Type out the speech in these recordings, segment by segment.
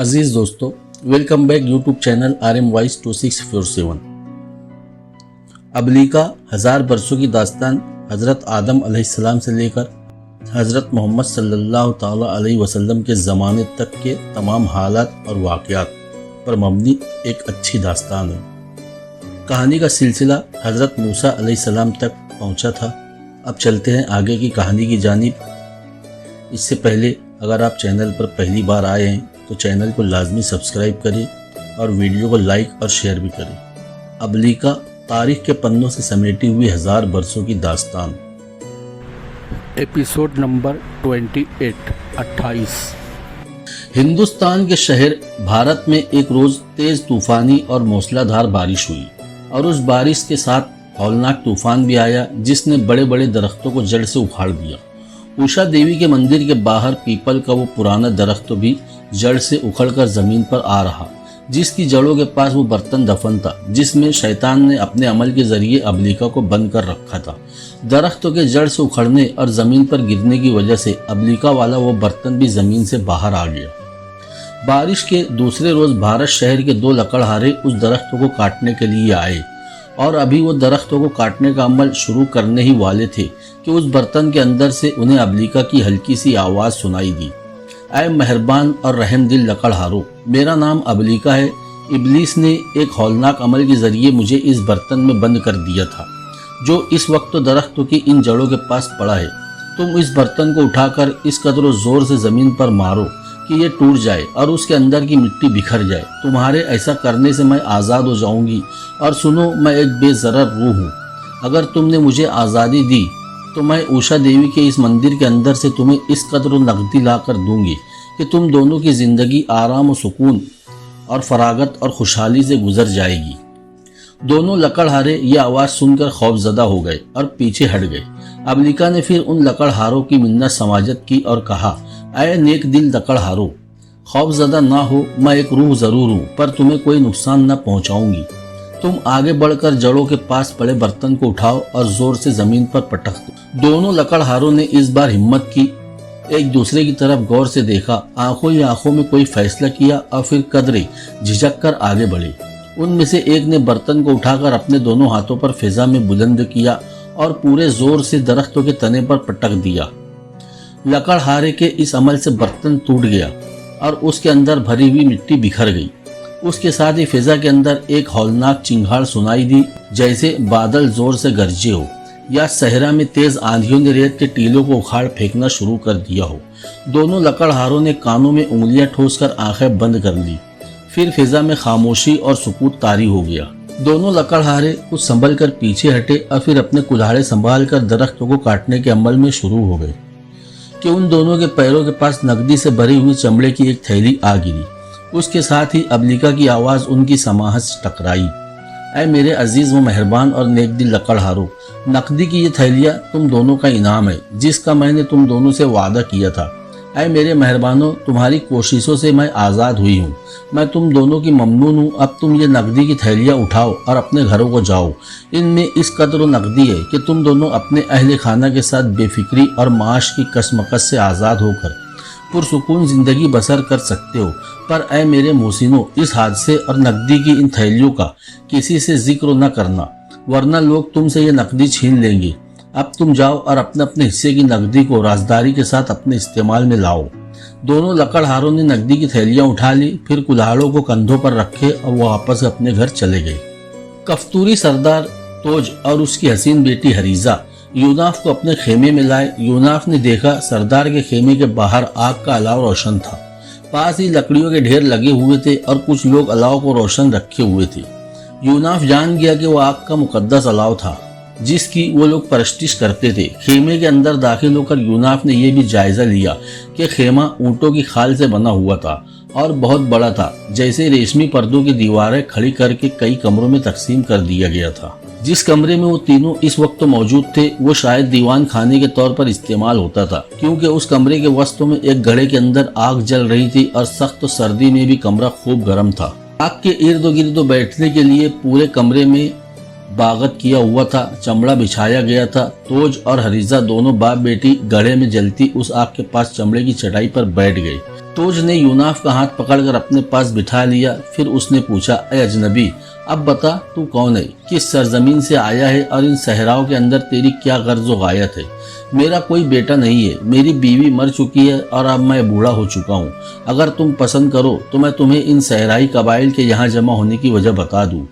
अजीज दोस्तों, welcome back YouTube channel RM Voice 2647। अबलीका 1000 बरसों की दास्तान हज़रत आदम अलैहिस्सलाम से लेकर हज़रत मोहम्मद सल्लल्लाहु ताला अलैहि वसल्लम के ज़माने तक के तमाम हालात और वाक़यात पर मबनी एक अच्छी दास्तान है। कहानी का सिलसिला हज़रत मूसा अलैहिस्सलाम तक पहुंचा था। अब चलते हैं आगे की कहानी की जानिब। इससे पहले अगर आप चैनल पर पहली बार आए हैं तो चैनल को लाजमी सब्सक्राइब करें और वीडियो को लाइक और शेयर भी करें। अबलीका तारीख के पन्नों से समेटी हुई 1000 बरसों की दास्तान। Episode number 28। हिंदुस्तान के शहर भारत में एक रोज तेज तूफानी और मूसलाधार बारिश हुई और उस बारिश के साथ हौलनाक तूफान भी आया जिसने बड़े बड़े दरख्तों को जड़ से उखाड़ दिया। उषा देवी के मंदिर के बाहर पीपल का वो पुराना दरख्त भी जड़ से उखड़कर जमीन पर आ रहा, जिसकी जड़ों के पास वो बर्तन दफन था जिसमें शैतान ने अपने अमल के जरिए अबलीका को बंद कर रखा था। दरख्तों के जड़ से उखड़ने और जमीन पर गिरने की वजह से अबलीका वाला वो बर्तन भी जमीन से बाहर आ गया। बारिश के दूसरे रोज भारत शहर के 2 लकड़हारे उस दरख्त को काटने के लिए आए और अभी वो दरख्तों को काटने का अमल शुरू करने ही वाले थे कि उस बर्तन के अंदर से उन्हें अबलीका की हल्की सी आवाज़ सुनाई दी। ऐ मेहरबान और रहमदिल लकड़हारों, मेरा नाम अबलीका है। इब्लीस ने एक हौलनाक अमल के जरिए मुझे इस बर्तन में बंद कर दिया था जो इस वक्त तो दरख्तों की इन जड़ों के पास पड़ा है। तुम इस बर्तन को उठाकर इस कदर जोर से ज़मीन पर मारो कि ये टूट जाए और उसके अंदर की मिट्टी बिखर जाए। तुम्हारे ऐसा करने से मैं आज़ाद हो जाऊंगी। और सुनो, मैं एक बेज़रर रूह हूँ। अगर तुमने मुझे आज़ादी दी तो मैं उषा देवी के इस मंदिर के अंदर से तुम्हें इस कदर नकदी ला कर दूंगी कि तुम दोनों की ज़िंदगी आराम और सुकून और फरागत और खुशहाली से गुजर जाएगी। दोनों लकड़हारे ये आवाज़ सुनकर खौफजदा हो गए और पीछे हट गए। अबलीका ने फिर उन लकड़हारों की मिन्नत समाजत की और कहा, ऐ नेक दिल लकड़हारों, खौफजदा ना हो, मैं एक रूह ज़रूर हूँ पर तुम्हें कोई नुकसान न पहुँचाऊँगी। तुम आगे बढ़कर जड़ों के पास पड़े बर्तन को उठाओ और जोर से जमीन पर पटक दो। दोनों लकड़हारों ने इस बार हिम्मत की, एक दूसरे की तरफ गौर से देखा, आंखों ही आंखों में कोई फैसला किया और फिर कदरे झिझक कर आगे बढ़े। उनमें से एक ने बर्तन को उठाकर अपने दोनों हाथों पर फिजा में बुलंद किया और पूरे जोर से दरख्तों के तने पर पटक दिया। लकड़हारे के इस अमल से बर्तन टूट गया और उसके अंदर भरी हुई मिट्टी बिखर गई। उसके साथ ही फिजा के अंदर एक हौलनाक चिंगाड़ सुनाई दी, जैसे बादल जोर से गरजे हो या सहरा में तेज आंधियों ने रेत के टीलों को उखाड़ फेंकना शुरू कर दिया हो। दोनों लकड़हारों ने कानों में उंगलियां ठोसकर आंखें बंद कर ली। फिर फिजा में खामोशी और सुकूत तारी हो गया। दोनों लकड़हारे कुछ संभल कर पीछे हटे और फिर अपने कुल्हाड़े संभाल कर दरख्तों को काटने के अमल में शुरू हो गए कि उन दोनों के पैरों के पास नकदी से भरी हुई चमड़े की एक थैली आ गिरी। उसके साथ ही अबलीका की आवाज़ उनकी समाहत से टकराई, ऐ मेरे अजीज़ व मेहरबान और नेक दिल लकड़हारों, नकदी की ये थैलियाँ तुम दोनों का इनाम है जिसका मैंने तुम दोनों से वादा किया था। ऐ मेरे मेहरबानों, तुम्हारी कोशिशों से मैं आज़ाद हुई हूँ। मैं तुम दोनों की ममनून हूँ। अब तुम ये नकदी की थैलियाँ उठाओ और अपने घरों को जाओ। इनमें इस कदर नकदी है कि तुम दोनों अपने अहले खाना के साथ बेफिक्री और माश की कसमकस से आज़ाद होकर पुरसुकून ज़िंदगी बसर कर सकते हो। पर ऐ मेरे मोहसिनों, इस हादसे और नकदी की इन थैलियों का किसी से जिक्र न करना, वरना लोग तुमसे ये नकदी छीन लेंगे। अब तुम जाओ और अपने अपने हिस्से की नकदी को राजदारी के साथ अपने इस्तेमाल में लाओ। दोनों लकड़हारों ने नकदी की थैलियां उठा ली, फिर कुल्हाड़ों को कंधों पर रखे और वो वापस अपने घर चले गए। कफ्तूरी सरदार तोज और उसकी हसीन बेटी हरीजा यूनाफ को अपने खेमे में लाए। यूनाफ ने देखा सरदार के खेमे के बाहर आग का अलाव रोशन था। पास ही लकड़ियों के ढेर लगे हुए थे और कुछ लोग अलाव को रोशन रखे हुए थे। यूनाफ जान गया कि वो आग का मुकद्दस अलाव था जिसकी वो लोग परस्तिश करते थे। खेमे के अंदर दाखिल होकर यूनाफ ने यह भी जायजा लिया कि खेमा ऊँटों की खाल से बना हुआ था और बहुत बड़ा था, जैसे रेशमी पर्दों की दीवारें खड़ी करके कई कमरों में तकसीम कर दिया गया था। जिस कमरे में वो तीनों इस वक्त मौजूद थे वो शायद दीवान खाने के तौर पर इस्तेमाल होता था, क्योंकि उस कमरे के वस्तों में एक घड़े के अंदर आग जल रही थी और सख्त सर्दी में भी कमरा खूब गर्म था। आग के इर्द गिर्द बैठने के लिए पूरे कमरे में बागत किया हुआ था, चमड़ा बिछाया गया था। तोज और हरीजा दोनों बाप बेटी गड़े में जलती उस आग के पास चमड़े की चटाई पर बैठ गए। तोज ने यूनाफ का हाथ पकड़कर अपने पास बिठा लिया। फिर उसने पूछा, ए अजनबी, अब बता तू कौन है, किस सरजमीन से आया है और इन सहराओं के अंदर तेरी क्या गर्ज व गायत है। मेरा कोई बेटा नहीं है, मेरी बीवी मर चुकी है और अब मैं बूढ़ा हो चुका हूँ। अगर तुम पसंद करो तो मैं तुम्हें इन सहराई कबाइल के यहाँ जमा होने की वजह बता दूँ।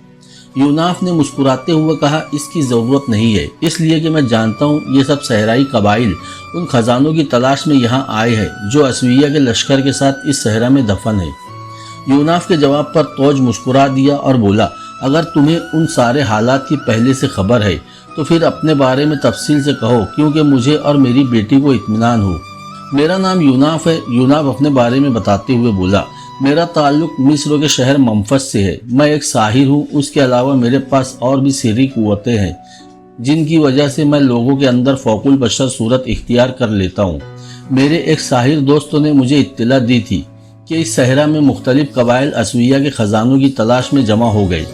यूनाफ ने मुस्कुराते हुए कहा, इसकी ज़रूरत नहीं है, इसलिए कि मैं जानता हूँ ये सब सहराई कबाइल उन खजानों की तलाश में यहाँ आए हैं जो असविया के लश्कर के साथ इस सहरा में दफन है। यूनाफ के जवाब पर तोज मुस्कुरा दिया और बोला, अगर तुम्हें उन सारे हालात की पहले से खबर है तो फिर अपने बारे में तफसील से कहो, क्योंकि मुझे और मेरी बेटी को इत्मीनान हो। मेरा नाम यूनाफ है, यूनाफ अपने बारे में बताते हुए बोला। मेरा ताल्लुक मिस्र के शहर मंफस से है। मैं एक साहिर हूँ, उसके अलावा मेरे पास और भी सिर्री कुव्वतें हैं जिनकी वजह से मैं लोगों के अंदर फौकुल बशर सूरत इख्तियार कर लेता हूँ। मेरे एक साहिर दोस्तों ने मुझे इत्तला दी थी कि इस सहरा में मुख्तलिफ कबाइल असविया के खजानों की तलाश में जमा हो गए।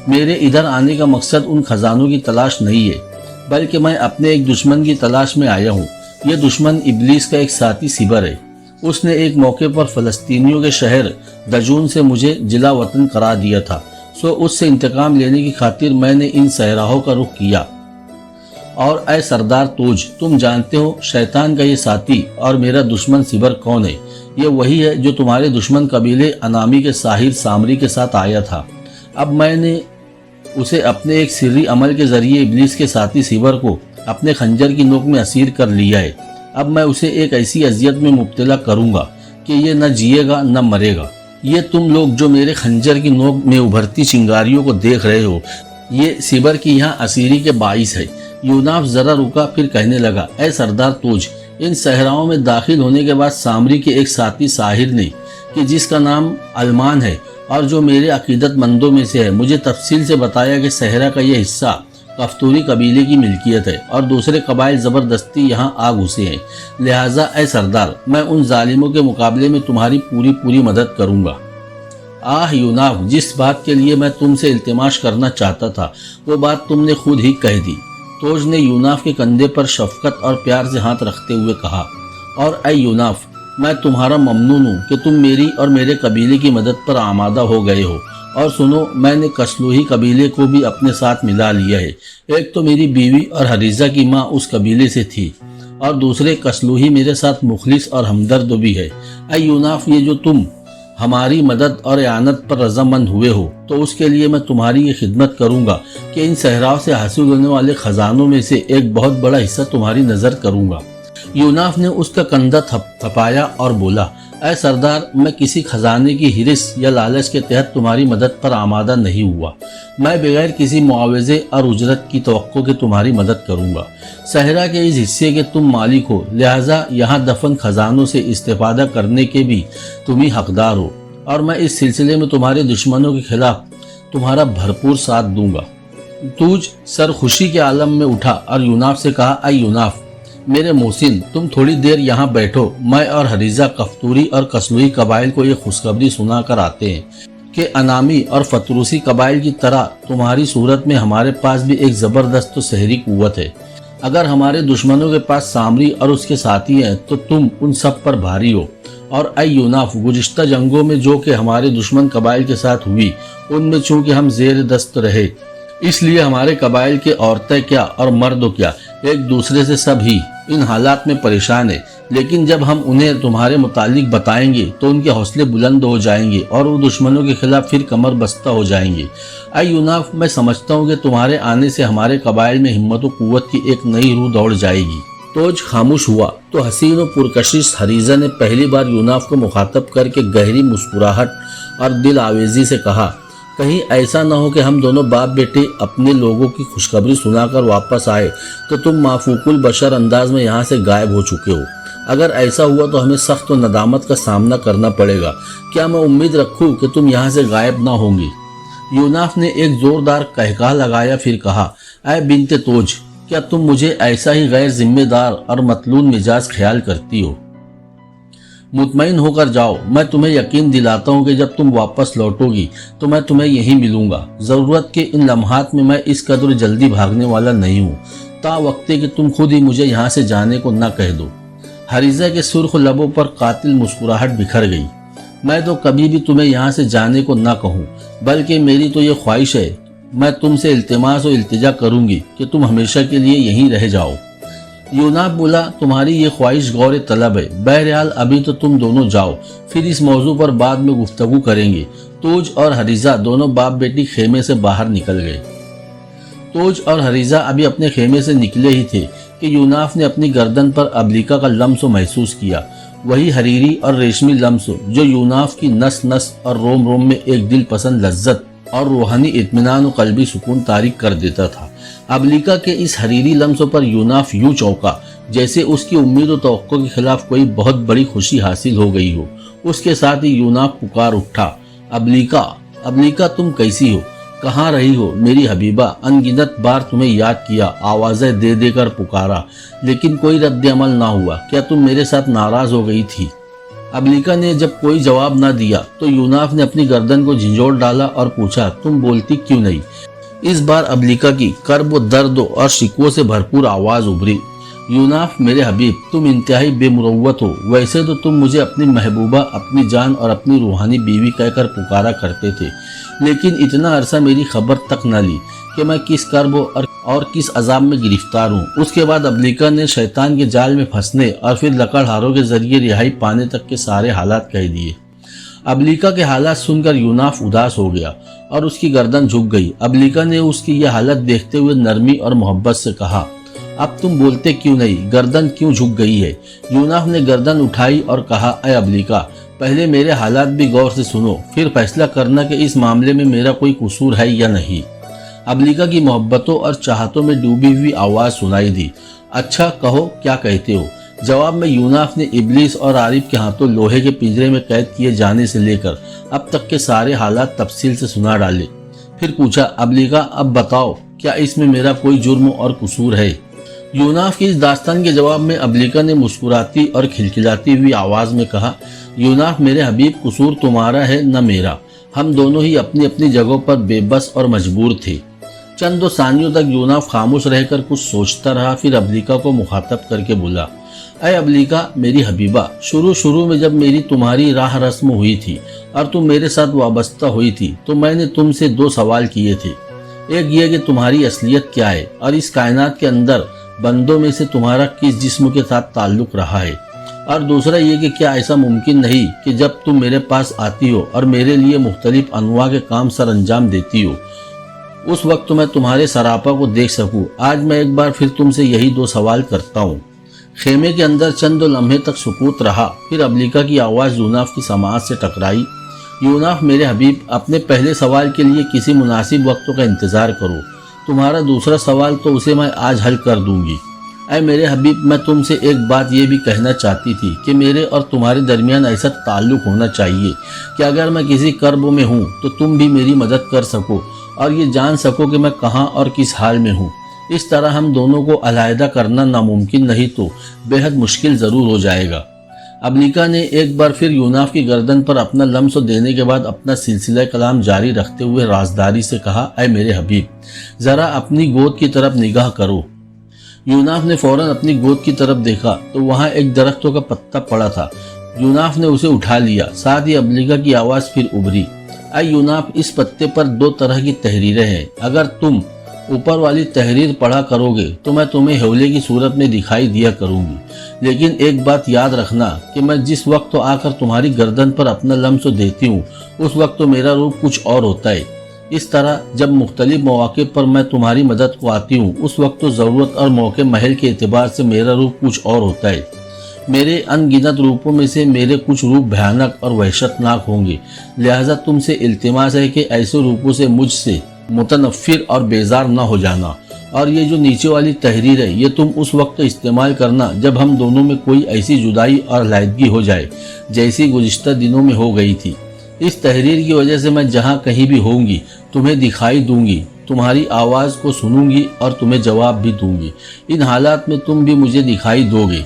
मेरे इधर आने का मकसद उन खजानों की तलाश नहीं है, बल्कि मैं अपने एक दुश्मन की तलाश में आया हूँ। यह दुश्मन इब्लीस का एक साथी सिबर है। उसने एक मौके पर फ़लस्तीनियों के शहर दजून से मुझे जिला वतन करार दिया था। सो उससे इंतकाम लेने की खातिर मैंने इन सहराहों का रुख किया। और ऐ सरदार तोज, तुम जानते हो शैतान का ये साथी और मेरा दुश्मन सिबर कौन है। ये वही है जो तुम्हारे दुश्मन कबीले अनामी के साहिर सामरी के साथ आया था। अब मैंने उसे अपने एक सिर्री अमल के जरिए इब्लीस के साथी सिबर को अपने खंजर की नोक में असीर कर लिया है। अब मैं उसे एक ऐसी अजियत में मुब्तला करूंगा कि ये न जिएगा न मरेगा। ये तुम लोग जो मेरे खंजर की नोक में उभरती चिंगारियों को देख रहे हो, ये सिबर की यहाँ असीरी के बाइस है। यूनाफ जरा रुका, फिर कहने लगा, ऐ सरदार तोज, इन सहराओं में दाखिल होने के बाद सामरी के एक साथी साहिर ने, कि जिसका नाम अलमान है और जो मेरे अकीदतमंदों में से है, मुझे तफसील से बताया कि सहरा का यह हिस्सा कफ्तूरी कबीले की मिल्कियत है और दूसरे कबाइल ज़बरदस्ती यहाँ आ घुसे हैं। लिहाजा ऐ सरदार, मैं उन जालिमों के मुकाबले में तुम्हारी पूरी मदद करूँगा। आह यूनाफ, जिस बात के लिए मैं तुमसे इल्तिमास करना चाहता था वो बात तुमने खुद ही कह दी। तोज ने यूनाफ के कंधे पर शफकत और प्यार से हाथ रखते हुए कहा, और ऐ यूनाफ, मैं तुम्हारा ममनून हूँ कि तुम मेरी और मेरे कबीले की मदद पर आमादा हो गए हो। और सुनो, मैंने कसलूही कबीले को भी अपने साथ मिला लिया है। एक तो मेरी बीवी और हरीजा की माँ उस कबीले से थी और दूसरे कसलूही मेरे साथ मुखलिस और हमदर्द भी है। ऐ यूनाफ, ये जो तुम हमारी मदद और यानत पर रजामंद हुए हो तो उसके लिए मैं तुम्हारी ये खिदमत करूंगा कि इन सहराओं से हासिल होने वाले खजानों में से एक बहुत बड़ा हिस्सा तुम्हारी नजर करूंगा। यूनाफ ने उसका कंधा थपाया और बोला, ऐ सरदार, मैं किसी खजाने की हिरिस या लालच के तहत तुम्हारी मदद पर आमादा नहीं हुआ। मैं बगैर किसी मुआवजे और उजरत की तवक्को के तुम्हारी मदद करूंगा। सहरा के इस हिस्से के तुम मालिक हो, लिहाजा यहाँ दफन खजानों से इस्तेफादा करने के भी तुम ही हकदार हो, और मैं इस सिलसिले में तुम्हारे दुश्मनों के खिलाफ तुम्हारा भरपूर साथ दूंगा। तूज सर खुशी के आलम में उठा और यूनाफ से कहा, ऐ यूनाफ, मेरे मोहसिन, तुम थोड़ी देर यहाँ बैठो। मैं और हरीजा कफ्तूरी और कसलुई कबाइल को ये खुशखबरी सुना कर आते हैं कि अनामी और फतरूसी कबाइल की तरह तुम्हारी सूरत में हमारे पास भी एक ज़बरदस्त शहरी कुव्वत है। अगर हमारे दुश्मनों के पास सामरी और उसके साथी हैं तो तुम उन सब पर भारी हो। और ऐ यूनाफ, गुज़िश्ता जंगों में जो कि हमारे दुश्मन कबाइल के साथ हुई, उनमें चूँकि हम ज़ेर दस्त रहे, इसलिए हमारे कबाइल के औरतें क्या और मर्द क्या, एक दूसरे से सब ही इन हालात में परेशान है। लेकिन जब हम उन्हें तुम्हारे मुतालिक बताएंगे तो उनके हौसले बुलंद हो जाएंगे और वो दुश्मनों के खिलाफ फिर कमर बस्ता हो जाएंगे। ऐ यूनाफ, मैं समझता हूँ कि तुम्हारे आने से हमारे कबाइल में हिम्मत व कुव्वत की एक नई रूह दौड़ जाएगी। तोज खामोश हुआ तो हसीन व पुरकशिश हरीजा ने पहली बार यूनाफ को मुखातब करके गहरी मुस्कुराहट और दिल आवेजी से कहा, कहीं ऐसा न हो कि हम दोनों बाप बेटे अपने लोगों की खुशखबरी सुनाकर वापस आए तो तुम माफूकुल बशर अंदाज में यहाँ से गायब हो चुके हो। अगर ऐसा हुआ तो हमें सख्त नदामत का सामना करना पड़ेगा। क्या मैं उम्मीद रखूं कि तुम यहाँ से गायब ना होंगी? यूनाफ ने एक जोरदार कहका लगाया, फिर कहा, ऐ बिन्ते तोज, क्या तुम मुझे ऐसा ही गैर जिम्मेदार और मतलून मिजाज ख्याल करती हो? मुतमईन होकर जाओ, मैं तुम्हें यकीन दिलाता हूँ कि जब तुम वापस लौटोगी तो मैं तुम्हें यहीं मिलूंगा। ज़रूरत के इन लम्हात में मैं इस कदर जल्दी भागने वाला नहीं हूँ, ता वक्ते कि तुम खुद ही मुझे यहाँ से जाने को न कह दो। हरीजा के सुर्ख लबों पर कातिल मुस्कुराहट बिखर गई। मैं तो कभी भी तुम्हें यहाँ से जाने को ना कहूँ, बल्कि मेरी तो ये ख्वाहिश है, मैं तुमसे इल्तिमास और इल्तिजा करूंगी कि तुम हमेशा के लिए यहीं रह जाओ। यूनाफ बोला, तुम्हारी ये ख्वाहिश गौर तलब है, बहरहाल अभी तो तुम दोनों जाओ, फिर इस मौजू पर बाद में गुफ्तगू करेंगे। तोज और हरीजा दोनों बाप बेटी खेमे से बाहर निकल गए। तोज और हरीजा अभी अपने खेमे से निकले ही थे कि यूनाफ ने अपनी गर्दन पर अबलिका का लम्स महसूस किया, वही हरीरी और रेशमी लम्स जो यूनाफ की नस नस और रोम रोम में एक दिल पसंद लज्जत और रूहानी इत्मीनान और कल्बी सुकून तारिक कर देता था। अबलिका के इस हरीरी लम्सों पर यूनाफ यूं चौंका जैसे उसकी उम्मीद और तवक्को के खिलाफ कोई बहुत बड़ी खुशी हासिल हो गई हो। उसके साथ ही यूनाफ पुकार उठा, अबलिका, अबलिका तुम कैसी हो, कहाँ रही हो मेरी हबीबा। अनगिनत बार तुम्हें याद किया, आवाज़ें दे देकर पुकारा, लेकिन कोई रद्द अमल ना हुआ। क्या तुम मेरे साथ नाराज़ हो गई थी? अबलिका ने जब कोई जवाब ना दिया तो यूनाफ ने अपनी गर्दन को झिंझोड़ डाला और पूछा, तुम बोलती क्यों नहीं? इस बार अबलिका की कर्ब, दर्द और शिकवों से भरपूर आवाज़ उभरी, यूनाफ मेरे हबीब, तुम इंतहाई बेमुरव्वत हो। वैसे तो तुम मुझे अपनी महबूबा, अपनी जान और अपनी रूहानी बीवी कहकर पुकारा करते थे, लेकिन इतना अरसा मेरी खबर तक न ली कि मैं किस कर्ब और किस अजाब में गिरफ्तार हूँ। उसके बाद अबलिका ने शैतान के जाल में फंसने और फिर लकड़हारों के जरिए रिहाई पाने तक के सारे हालात कह दिए। अबलिका के हालात सुनकर यूनाफ उदास हो गया और उसकी गर्दन झुक गई। अबलिका ने उसकी यह हालत देखते हुए नरमी और मोहब्बत से कहा, अब तुम बोलते क्यों नहीं, गर्दन क्यों झुक गई है? यूनाफ ने गर्दन उठाई और कहा, अय अबलिका, पहले मेरे हालात भी गौर से सुनो, फिर फैसला करना कि इस मामले में मेरा कोई कसूर है या नहीं। अबलिका की मोहब्बतों और चाहतों में डूबी हुई आवाज़ सुनाई दी, अच्छा कहो क्या कहते हो? जवाब में यूनाफ ने इबलीस और आरिफ के हाथों लोहे के पिंजरे में कैद किए जाने से लेकर अब तक के सारे हालात तफसील से सुना डाले। फिर पूछा, अबलिका अब बताओ, क्या इसमें मेरा कोई जुर्म और कसूर है? यूनाफ की इस दास्तान के जवाब में अबलिका ने मुस्कुराती और खिलखिलाती हुई आवाज़ में कहा, यूनाफ मेरे हबीब, कसूर तुम्हारा है न मेरा। हम दोनों ही अपनी अपनी जगहों पर बेबस और मजबूर थे। चंद दो सानियों तक यूनाफ खामोश रहकर कुछ सोचता रहा, फिर अबलिका को मुखातब करके बोला, अय अबलिका मेरी हबीबा, शुरू में जब मेरी तुम्हारी राह रस्म हुई थी और तुम मेरे साथ वाबस्ता हुई थी तो मैंने तुमसे दो सवाल किए थे। एक ये कि तुम्हारी असलियत क्या है और इस कायनात के अंदर बंदों में से तुम्हारा किस जिस्म के साथ ताल्लुक रहा है, और दूसरा ये कि क्या ऐसा मुमकिन नहीं कि जब तुम मेरे पास आती हो और मेरे लिए मुख्तलिफ अनवा के काम सर अंजाम देती हो उस वक्त मैं तुम्हारे सरापा को देख सकूं। आज मैं एक बार फिर तुमसे यही दो सवाल करता हूँ। खेमे के अंदर चंद लम्हे तक सुकूत रहा, फिर अबलिका की आवाज़ यूनाफ की समाअत से टकराई, यूनाफ मेरे हबीब, अपने पहले सवाल के लिए किसी मुनासिब वक्त का इंतज़ार करो, तुम्हारा दूसरा सवाल तो उसे मैं आज हल कर दूंगी। ऐ मेरे हबीब, मैं तुमसे एक बात ये भी कहना चाहती थी कि मेरे और तुम्हारे दरमियान ऐसा ताल्लुक़ होना चाहिए कि अगर मैं किसी कर्ब में हूँ तो तुम भी मेरी मदद कर सको और ये जान सको कि मैं कहाँ और किस हाल में हूँ। इस तरह हम दोनों को अलहदा करना नामुमकिन नहीं तो बेहद मुश्किल ज़रूर हो जाएगा। अबलिका ने एक बार फिर यूनाफ की गर्दन पर अपना लम्स देने के बाद अपना सिलसिला कलाम जारी रखते हुए राजदारी से कहा, ऐ मेरे हबीब, ज़रा अपनी गोद की तरफ निगाह करो। यूनाफ ने फौरन अपनी गोद की तरफ देखा तो वहाँ एक दरख्तों का पत्ता पड़ा था। यूनाफ ने उसे उठा लिया, साथ ही अबलिका की आवाज़ फिर उभरी, ऐ यूनाफ, इस पत्ते पर दो तरह की तहरीरें हैं। अगर तुम ऊपर वाली तहरीर पढ़ा करोगे तो मैं तुम्हें हौले की सूरत में दिखाई दिया करूंगी, लेकिन एक बात याद रखना कि मैं जिस वक्त तो आकर तुम्हारी गर्दन पर अपना लम्स देती हूँ उस वक्त तो मेरा रूप कुछ और होता है। इस तरह जब मुख्तलिफ मौके पर मैं तुम्हारी मदद को आती हूँ उस वक्त तो ज़रूरत और मौके महल के एतबार से मेरा रूप कुछ और होता है। मेरे अनगिनत रूपों में से मेरे कुछ रूप भयानक और वहशतनाक होंगे, लिहाजा तुमसे इल्तिमास है कि ऐसे रूपों से मुझसे मुतनफ़िर और बेजार न हो जाना। और ये जो नीचे वाली तहरीर है ये तुम उस वक्त इस्तेमाल करना जब हम दोनों में कोई ऐसी जुदाई और अलहदगी हो जाए जैसी गुज़िश्ता दिनों में हो गई थी। इस तहरीर की वजह से मैं जहाँ कहीं भी होंगी तुम्हें दिखाई दूंगी, तुम्हारी आवाज़ को सुनूंगी और तुम्हें जवाब भी दूंगी। इन हालात में तुम भी मुझे दिखाई दोगे।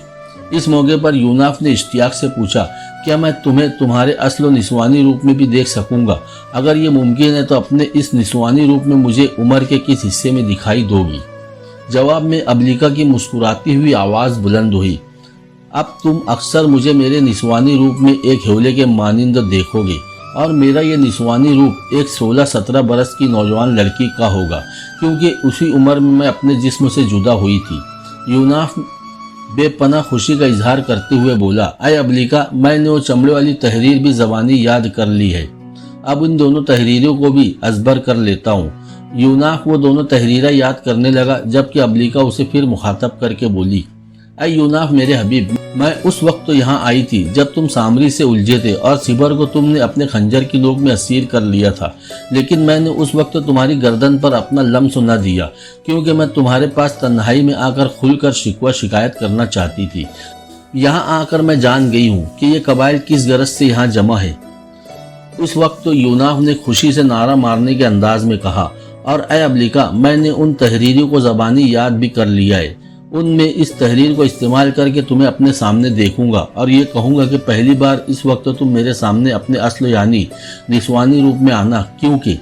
इस मौके पर यूनाफ ने इश्तियाक से पूछा, क्या मैं तुम्हें तुम्हारे असल निस्वानी रूप में भी देख सकूंगा? अगर ये मुमकिन है तो अपने इस निस्वानी रूप में मुझे उम्र के किस हिस्से में दिखाई दोगी? जवाब में अबलिका की मुस्कुराती हुई आवाज़ बुलंद हुई, اب तुम अक्सर मुझे मेरे निस्वानी रूप में एक ह्योले के मानिंद देखोगे और मेरा ये निस्वानी रूप एक 16-17 बरस की नौजवान लड़की का होगा, क्योंकि उसी उम्र में मैं अपने जिस्म से जुदा हुई थी। यूनाफ बेपनाह खुशी का इजहार करते हुए बोला, अय अबलिका, मैंने वो चमड़े वाली तहरीर भी ज़बानी याद कर ली है। अब इन दोनों तहरीरों को भी अजबर कर लेता हूँ। यूनाफ वो दोनों तहरीरें याद करने लगा, जबकि अबलिका उसे फिर मुखातब करके बोली, अय यूनाफ मेरे हबीब, मैं उस वक्त तो यहाँ आई थी जब तुम सामरी से उलझे थे और सिबर को तुमने अपने खंजर की नोक में असीर कर लिया था, लेकिन मैंने उस वक्त तुम्हारी गर्दन पर अपना लम्स न दिया, क्योंकि मैं तुम्हारे पास तन्हाई में आकर खुलकर शिकवा शिकायत करना चाहती थी। यहाँ आकर मैं जान गई हूँ कि ये कबाइल किस गरज से यहाँ जमा है। उस वक्त तो यूनाफ ने खुशी से नारा मारने के अंदाज में कहा, और अय अबलिका, मैंने उन तहरीरों को ज़बानी याद भी कर लिया है। उनमें इस तहरीर को इस्तेमाल करके तुम्हें अपने सामने देखूंगा और ये कहूंगा कि पहली बार इस वक्त तुम मेरे सामने अपने असल यानी निस्वानी रूप में आना। क्योंकि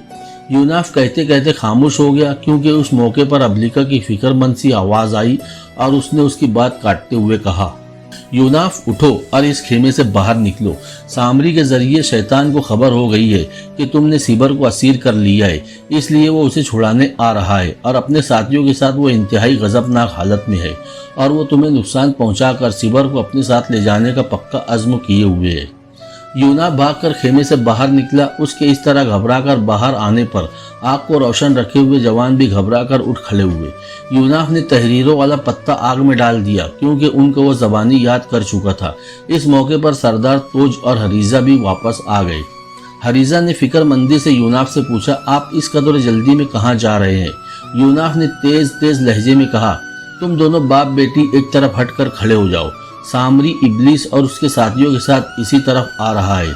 यूनाफ कहते कहते खामोश हो गया, क्योंकि उस मौके पर अबलिका की फिक्रमंद सी आवाज़ आई और उसने उसकी बात काटते हुए कहा, यूनाफ उठो और इस खेमे से बाहर निकलो। सामरी के जरिए शैतान को खबर हो गई है कि तुमने सिबर को असीर कर लिया है, इसलिए वो उसे छुड़ाने आ रहा है और अपने साथियों के साथ वो इंतहाई गजबनाक हालत में है और वो तुम्हें नुकसान पहुंचाकर सिबर को अपने साथ ले जाने का पक्का अज़्म किए हुए है। यूनाफ भागकर खेमे से बाहर निकला। उसके इस तरह घबराकर बाहर आने पर आग को रोशन रखे हुए जवान भी घबराकर उठ खड़े हुए। यूनाफ ने तहरीरों वाला पत्ता आग में डाल दिया, क्योंकि उनको वो ज़बानी याद कर चुका था। इस मौके पर सरदार तोज और हरीजा भी वापस आ गए। हरीजा ने फिक्रमंदी से यूनाफ से पूछा, आप इस कदर जल्दी में कहाँ जा रहे हैं? यूनाफ ने तेज तेज लहजे में कहा, तुम दोनों बाप बेटी एक तरफ हटकर खड़े हो जाओ। सामरी इब्लीस और उसके साथियों के साथ इसी तरफ आ रहा है।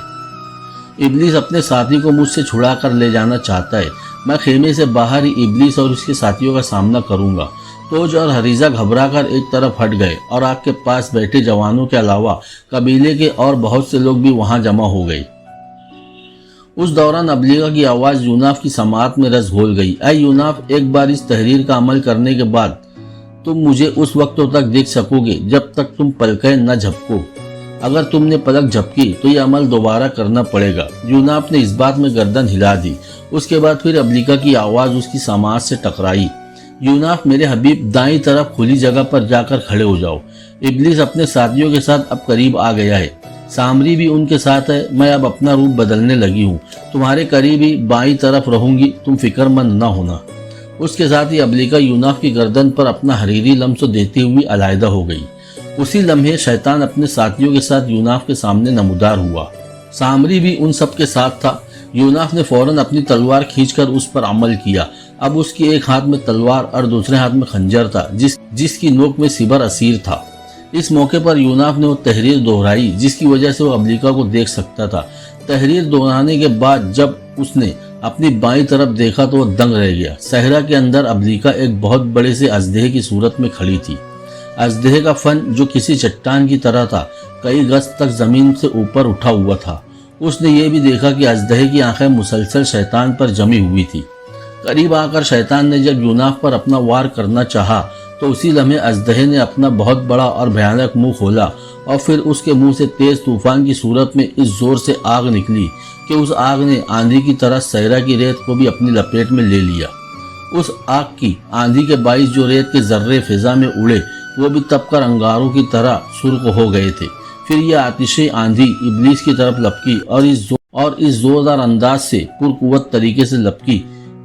इब्लीस अपने साथी को मुझसे छुड़ा कर ले जाना चाहता है। मैं खेमे से बाहर ही इब्लीस और उसके साथियों का सामना करूंगा। तोज और हरीजा घबराकर एक तरफ हट गए और आग के पास बैठे जवानों के अलावा कबीले के और बहुत से लोग भी वहां जमा हो गए। उस दौरान अबलिका की आवाज़ यूनाफ की समाअत में रस घोल गई। ऐ यूनाफ, एक बार इस तहरीर का अमल करने के बाद तुम मुझे उस वक्त तक देख सकोगे जब तक तुम पलकें न झपको। अगर तुमने पलक झपकी तो ये अमल दोबारा करना पड़ेगा। यूनाफ ने इस बात में गर्दन हिला दी। उसके बाद फिर अबलिका की आवाज़ उसकी समाअत से टकराई। यूनाफ मेरे हबीब, दाईं तरफ खुली जगह पर जाकर खड़े हो जाओ। इब्लीस अपने साथियों के साथ अब करीब आ गया है। सामरी भी उनके साथ है। मैं अब अपना रूप बदलने लगी हूँ। तुम्हारे करीब ही बाईं तरफ रहूंगी, तुम फिक्रमंद न होना। उसके साथ ही अबलिका यूनाफ की गर्दन पर अपना हरीरी लम्स देती हुई अलहदा हो गई। उसी लम्हे शैतान अपने साथियों के साथ यूनाफ के सामने नमूदार हुआ। सामरी भी उन सब के साथ था। यूनाफ ने फौरन अपनी तलवार खींचकर उस पर अमल किया। अब उसके एक हाथ में तलवार और दूसरे हाथ में खंजर था, जिसकी नोक में सिबर असीर था। इस मौके पर यूनाफ ने वो तहरीर दोहराई जिसकी वजह से वो अबलिका को देख सकता था। तहरीर दोहराने के बाद जब उसने अपनी बाईं तरफ देखा तो वो दंग रह गया। सहरा के अंदर अबलिका एक बहुत बड़े से अजदहे की सूरत में खड़ी थी। अजदहे का फन जो किसी चट्टान की तरह था, कई गज तक जमीन से ऊपर उठा हुआ था। उसने ये भी देखा कि अजदहे की आंखें मुसलसल शैतान पर जमी हुई थी। करीब आकर शैतान ने जब यूनाफ पर अपना वार करना चाहा तो उसी लम्हे अजदहे ने अपना बहुत बड़ा और भयानक मुंह खोला और फिर उसके मुंह से तेज तूफान की सूरत में इस जोर से आग निकली कि उस आग ने आंधी की तरह सहरा की रेत को भी अपनी लपेट में ले लिया। उस आग की आंधी के बाईस जो रेत के जर्रे फिजा में उड़े वो भी तपकर अंगारों की तरह सुर्ख हो गए थे। फिर यह आतिशी आंधी इब्लीस की तरफ लपकी और इस जोरदार अंदाज से पुरकुवत तरीके से लपकी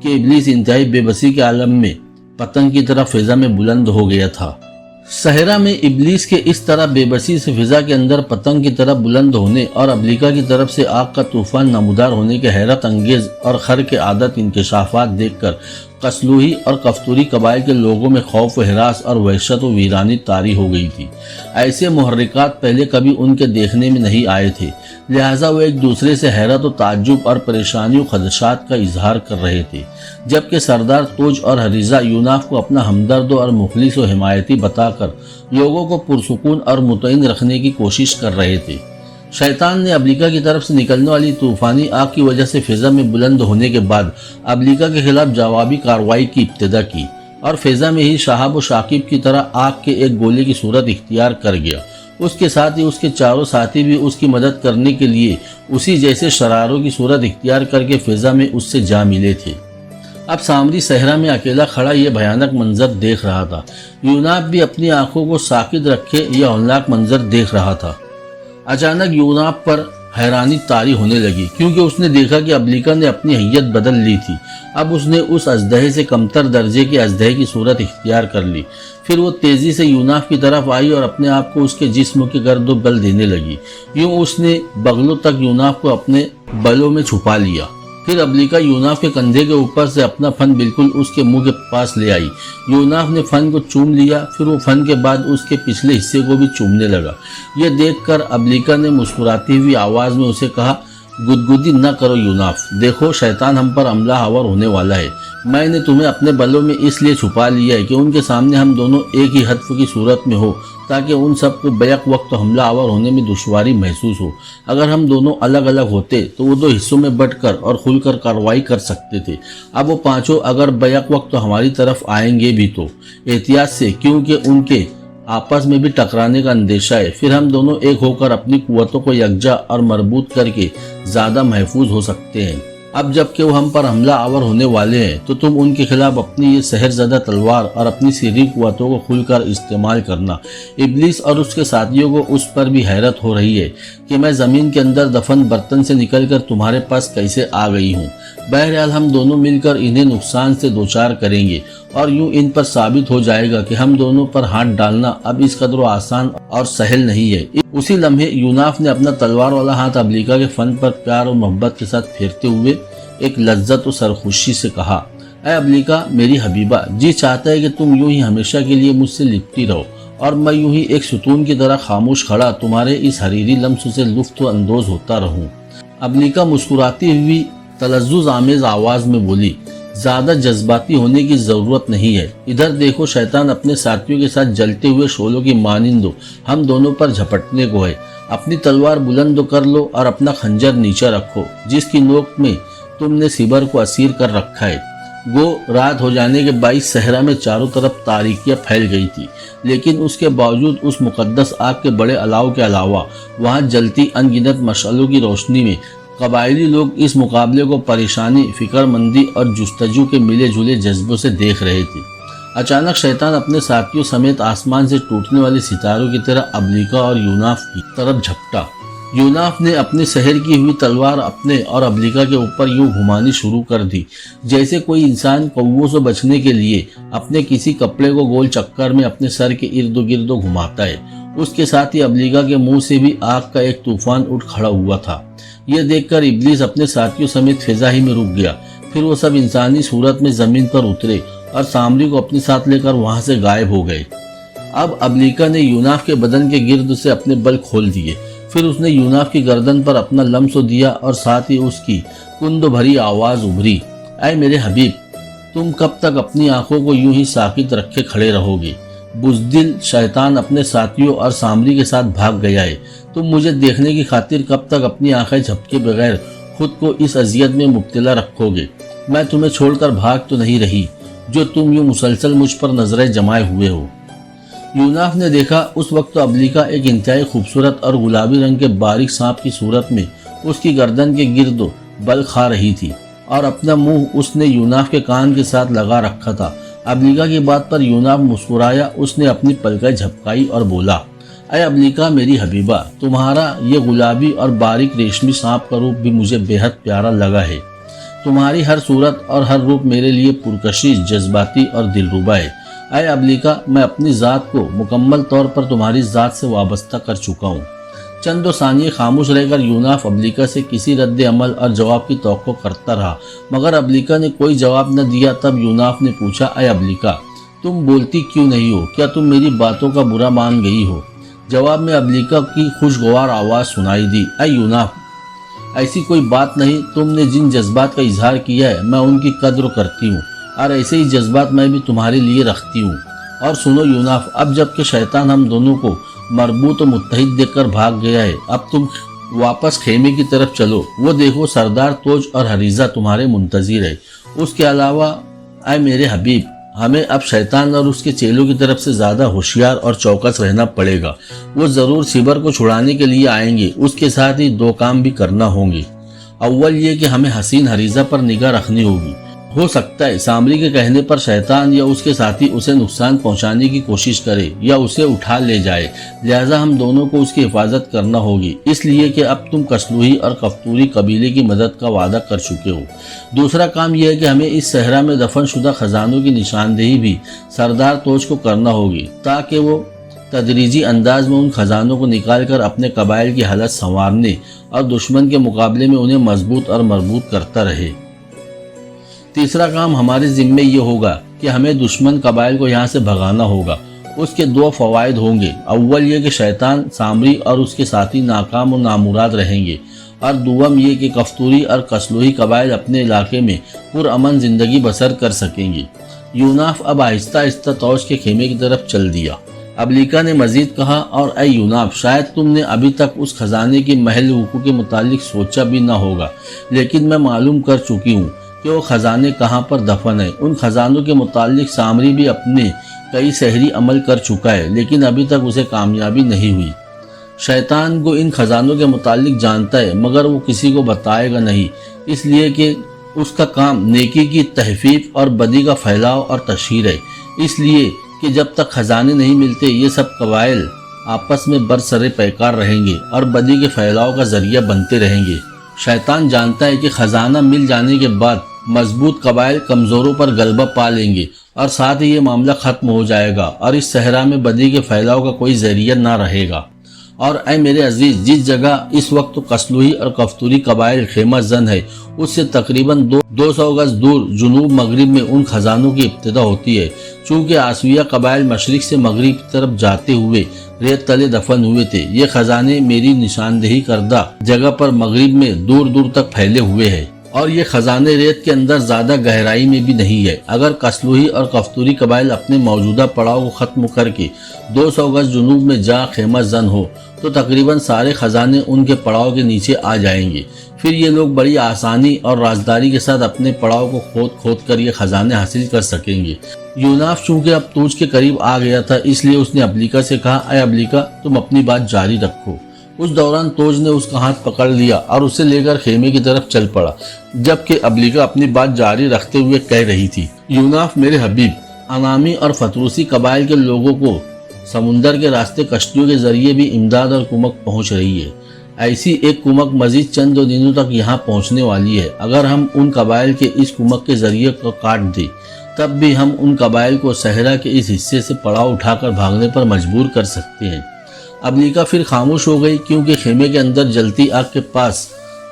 कि इब्लीस इंतहाई बेबसी के आलम में पतंग की तरह फिजा में बुलंद हो गया था। सहरा में इब्लीस के इस तरह बेबसी से फिजा के अंदर पतंग की तरफ बुलंद होने और अबलिका की तरफ से आग का तूफान नमूदार होने के हैरत अंगेज और खर के आदत इंकशाफात देखकर कसलूही और कफ्तूरी कबाइल के लोगों में खौफ व हिरास और वहशत व वीरानी तारी हो गई थी। ऐसे मुहर्रिकात पहले कभी उनके देखने में नहीं आए थे, लिहाजा वो एक दूसरे से हैरत व ताज्जुब और परेशानी व खदशात का इजहार कर रहे थे। जबकि सरदार तोज और हरीजा यूनाफ को अपना हमदर्द और मुखलिस व हिमायती बताकर लोगों को पुरसुकून और मुतैन रखने की कोशिश कर रहे थे। शैतान ने अबलिका की तरफ से निकलने वाली तूफानी आग की वजह से फिजा में बुलंद होने के बाद अबलिका के खिलाफ जवाबी कार्रवाई की इब्तिदा की और फिजा में ही शाहाब व शाकिब की तरह आग के एक गोले की सूरत इख्तियार कर गया। उसके साथ ही उसके चारों साथी भी उसकी मदद करने के लिए उसी जैसे शरारों की सूरत इख्तियार करके फिजा में उससे जा मिले थे। अब सामरी सहरा में अकेला खड़ा यह भयानक मंजर देख रहा था। यूनाफ भी अपनी आंखों को साकित रखे यह हौलनाक मंजर देख रहा था। अचानक यूनाफ पर हैरानी तारी होने लगी, क्योंकि उसने देखा कि अब्लिका ने अपनी हैयत बदल ली थी। अब उसने उस अजदहे से कमतर दर्जे के अजदहे की सूरत इख्तियार कर ली। फिर वो तेजी से यूनाफ की तरफ आई और अपने आप को उसके जिस्म के गर्दो बल देने लगी। यूं उसने बगलों तक यूनाफ को अपने बलों में छुपा लिया। फिर अब्लिका यूनाफ के कंधे के ऊपर से अपना फन बिल्कुल उसके मुंह के पास ले आई। यूनाफ ने फन को चूम लिया, फिर वो फन के बाद उसके पिछले हिस्से को भी चूमने लगा। यह देखकर अब्लिका ने मुस्कुराती हुई आवाज में उसे कहा, गुदगुदी न करो यूनाफ, देखो शैतान हम पर हमला आवर होने वाला है। मैंने तुम्हें अपने बलों में इसलिए छुपा लिया है कि उनके सामने हम दोनों एक ही हत्फ की सूरत में हो, ताकि उन सबको बैक वक्त हमला आवर होने में दुश्वारी महसूस हो। अगर हम दोनों अलग अलग होते तो वो दो हिस्सों में बंटकर और खुलकर कार्रवाई कर सकते थे। अब वो पांचों अगर बैक वक्त हमारी तरफ आएंगे भी तो एहतियात से, क्योंकि उनके आपस में भी टकराने का अंदेशा है। फिर हम दोनों एक होकर अपनी कुव्वतों को यकजा और मरबूत करके ज़्यादा महफूज हो सकते हैं। अब जबकि वो हम पर हमला आवर होने वाले हैं तो तुम उनके खिलाफ अपनी ये सहरज़दा तलवार और अपनी सीधी कुव्वतों को खुलकर इस्तेमाल करना। इब्लीस और उसके साथियों को उस पर भी हैरत हो रही है कि मैं ज़मीन के अंदर दफन बर्तन से निकलकर तुम्हारे पास कैसे आ गई हूँ। बहरहाल हम दोनों मिलकर इन्हें नुकसान से दोचार करेंगे और यूं इन पर साबित हो जाएगा कि हम दोनों पर हाथ डालना अब इस कदर आसान और सहल नहीं है। उसी लम्हे यूनाफ ने अपना तलवार वाला हाथ अब्लिका के फन पर प्यार और मोहब्बत के साथ फेरते हुए एक लज्जत और सरखुशी से कहा, ऐ अब्लिका मेरी हबीबा, जी चाहता है कि तुम यूं ही हमेशा के लिए मुझसे लिपटी रहो और मैं यूं ही एक सुतून की तरह खामोश खड़ा तुम्हारे इस हरीरी लम्स से लुत्फ अंदोज होता रहूं। अब्लिका मुस्कुराती हुई तलज्जुज़ आमेज आवाज में बोली, ज्यादा जज्बाती होने की जरूरत नहीं है। इधर देखो शैतान अपने साथियों के साथ जलते हुए शोलों की मानिंदो हम दोनों पर झपटने को है। अपनी तलवार बुलंद कर लो और अपना खंजर नीचे रखो, जिसकी नोक में तुमने सिबर को असीर कर रखा है। गो रात हो जाने के बाईस सहरा में चारों तरफ तारीकियां फैल गई थी, लेकिन उसके बावजूद उस मुकद्दस आग के बड़े अलाव के अलावा वहां जलती अनगिनत मशालों की रोशनी में कबायली लोग इस मुकाबले को परेशानी, फिक्रमंदी और जुस्तजू के मिले जुले जज्बों से देख रहे थे। अचानक शैतान अपने साथियों समेत आसमान से टूटने वाले सितारों की तरह अब्लिका और यूनाफ की तरफ झपटा। यूनाफ ने अपने शहर की हुई तलवार अपने और अब्लिका के ऊपर यूं घुमानी शुरू कर दी, जैसे कोई इंसान कौवों से बचने के लिए अपने किसी कपड़े को गोल चक्कर में अपने सर के इर्दो गिर्दो घुमाता है। उसके साथ ही अब्लिका के मुंह से भी आग का एक तूफान उठ खड़ा हुआ था। यह देखकर इब्लीस अपने साथियों समेत फिजा ही में रुक गया। फिर वो सब इंसानी सूरत में जमीन पर उतरे और सामरी को अपने साथ लेकर वहां से गायब हो गए। अब अब्लिका ने यूनाफ के बदन के गिर्द से अपने बल खोल दिए। फिर उसने यूनाफ की गर्दन पर अपना लम्सो दिया और साथ ही उसकी कुंद भरी आवाज उभरी, ऐ मेरे हबीब, तुम कब तक अपनी आंखों को यूं ही साकित रखे खड़े रहोगे? बुज़दिल शैतान अपने साथियों और सामरी के साथ भाग गया है। तुम मुझे देखने की खातिर कब तक अपनी आंखें झपके बगैर खुद को इस अजियत में मुब्तला रखोगे? मैं तुम्हें छोड़कर भाग तो नहीं रही, जो तुम यूं मुसलसल मुझ पर नजरें जमाए हुए हो। यूनाफ ने देखा उस वक्त तो अब्लिका एक इंतहाई खूबसूरत और गुलाबी रंग के बारीक सांप की सूरत में उसकी गर्दन के गिर्द बल खा रही थी और अपना मुंह उसने यूनाफ के कान के साथ लगा रखा था। अब्लिका की बात पर यूनाफ मुस्कुराया। उसने अपनी पलकें झपकाई और बोला, ऐ अब्लिका मेरी हबीबा, तुम्हारा ये गुलाबी और बारीक रेशमी सांप का रूप भी मुझे बेहद प्यारा लगा है। तुम्हारी हर सूरत और हर रूप मेरे लिए पुरकशिश, जज्बाती और दिलरुबा है। ऐ अब्लिका, मैं अपनी ज़ात को मुकम्मल तौर पर तुम्हारी ज़ात से वाबस्ता कर चुका हूँ। चंद सानिये खामोश रहकर यूनाफ अब्लिका से किसी रद्द अमल और जवाब की तवक्को करता रहा, मगर अब्लिका ने कोई जवाब न दिया। तब यूनाफ ने पूछा, ऐ अब्लिका, तुम बोलती क्यों नहीं हो? क्या तुम मेरी बातों का बुरा मान गई हो? जवाब में अब्लिका की खुशगवार आवाज़ सुनाई दी, ऐ यूनाफ, ऐसी कोई बात नहीं। तुमने जिन जज्बात का इजहार किया है मैं उनकी कद्र करती हूँ और ऐसे ही जज्बात मैं भी तुम्हारे लिए रखती हूँ। और सुनो यूनाफ, अब जबकि शैतान हम दोनों को मरबूत और मुत्तहिद देखकर भाग गया है, अब तुम वापस खेमे की तरफ चलो। वो देखो सरदार तोज और हरीजा तुम्हारे मुंतजिर है। उसके अलावा ऐ मेरे हबीब, हमें अब शैतान और उसके चेलों की तरफ से ज्यादा होशियार और चौकस रहना पड़ेगा। वो जरूर शिबर को छुड़ाने के लिए आएंगे। उसके साथ ही दो काम भी करना होंगे। अव्वल ये कि हमें हसीन हरीजा पर निगाह रखनी होगी। हो सकता है सामरी के कहने पर शैतान या उसके साथी उसे नुकसान पहुंचाने की कोशिश करे या उसे उठा ले जाए, लिहाजा हम दोनों को उसकी हिफाजत करना होगी। इसलिए कि अब तुम कसलुही और कफ्तूरी कबीले की मदद का वादा कर चुके हो। दूसरा काम यह है कि हमें इस सहरा में दफन शुदा खजानों की निशानदेही भी सरदार तोज को करना होगी, ताकि वो तदरीजी अंदाज में उन खजानों को निकाल कर अपने कबाइल की हालत संवारने और दुश्मन के मुकाबले में उन्हें मजबूत और मरबूत करता रहे। तीसरा काम हमारे जिम्मे ये होगा कि हमें दुश्मन कबाइल को यहाँ से भगाना होगा। उसके दो फवायद होंगे। अव्वल ये कि शैतान, सामरी और उसके साथी नाकाम और नामुराद रहेंगे, और दुवम ये कि कफ्तूरी और कसलुही कबाइल अपने इलाके में पुरअमन जिंदगी बसर कर सकेंगे। यूनाफ अब आहिस्ता आहिस्ता तौज के खेमे की तरफ चल दिया। अबलीका ने मजीद कहा, और ऐ यूनाफ, शायद तुमने अभी तक उस खजाने की महल वकूअ के मुतालिक सोचा भी ना होगा, लेकिन मैं मालूम कर चुकी हूँ कि वो खजाने कहाँ पर दफन है। उन खजानों के मुतालिक सामरी भी अपने कई सहरी अमल कर चुका है, लेकिन अभी तक उसे कामयाबी नहीं हुई। शैतान को इन खजानों के मुतालिक जानता है, मगर वो किसी को बताएगा नहीं, इसलिए कि उसका काम नेकी की तहफीफ और बदी का फैलाव और तशहीर है। इसलिए कि जब तक खजाने नहीं मिलते ये सब कबाइल आपस में बरसरे पैकार रहेंगे और बदी के फैलाव का जरिया बनते रहेंगे। शैतान जानता है कि खजाना मिल जाने के बाद मजबूत कबाइल कमजोरों पर गलबा पा लेंगे और साथ ही ये मामला खत्म हो जाएगा और इस सहरा में बदी के फैलाव का कोई जरिया ना रहेगा। और ऐ मेरे अजीज, जिस जगह इस वक्त तो कसलुही और कफ्तूरी कबाइल खेमा जन है, उससे तकरीबन 200 गज दूर जुनूब मगरिब में उन खजानों की इब्तिदा होती है। चूँकि आसविया कबाइल मशरिक से मगरिब की तरफ जाते हुए रेत तले दफन हुए थे, ये खजाने मेरी निशानदेही करदा जगह पर मगरिब में दूर दूर तक फैले हुए हैं, और ये खजाने रेत के अंदर ज्यादा गहराई में भी नहीं है। अगर कसलुही और कफ्तूरी कबाइल अपने मौजूदा पड़ाव को खत्म करके 200 गज जुनूब में जा खेमा जन हो तो तकरीबन सारे खजाने उनके पड़ाव के नीचे आ जाएंगे। फिर ये लोग बड़ी आसानी और राजदारी के साथ अपने पड़ाव को खोद खोद कर ये खजाने हासिल कर सकेंगे। यूनाफ चूंकि अब तूज के करीब आ गया था, इसलिए उसने अबलीका से कहा, अय अबलीका, तुम अपनी बात जारी रखो। उस दौरान तोज ने उसका हाथ पकड़ लिया और उसे लेकर खेमे की तरफ चल पड़ा, जबकि अबलीका अपनी बात जारी रखते हुए कह रही थी, यूनाफ मेरे हबीब, अनामी और फतरूसी कबाइल के लोगों को समुंदर के रास्ते कश्तियों के जरिए भी इमदाद और कुमक पहुंच रही है। ऐसी एक कुमक मजीद चंद दो दिनों तक यहाँ पहुँचने वाली है। अगर हम उन कबाइल के इस कुमक के जरिए को काट दें, तब भी हम उन कबाइल को सहरा के इस हिस्से से पड़ाव उठाकर भागने पर मजबूर कर सकते हैं। अबलीका फिर खामोश हो गई, क्योंकि खेमे के अंदर जलती आग के पास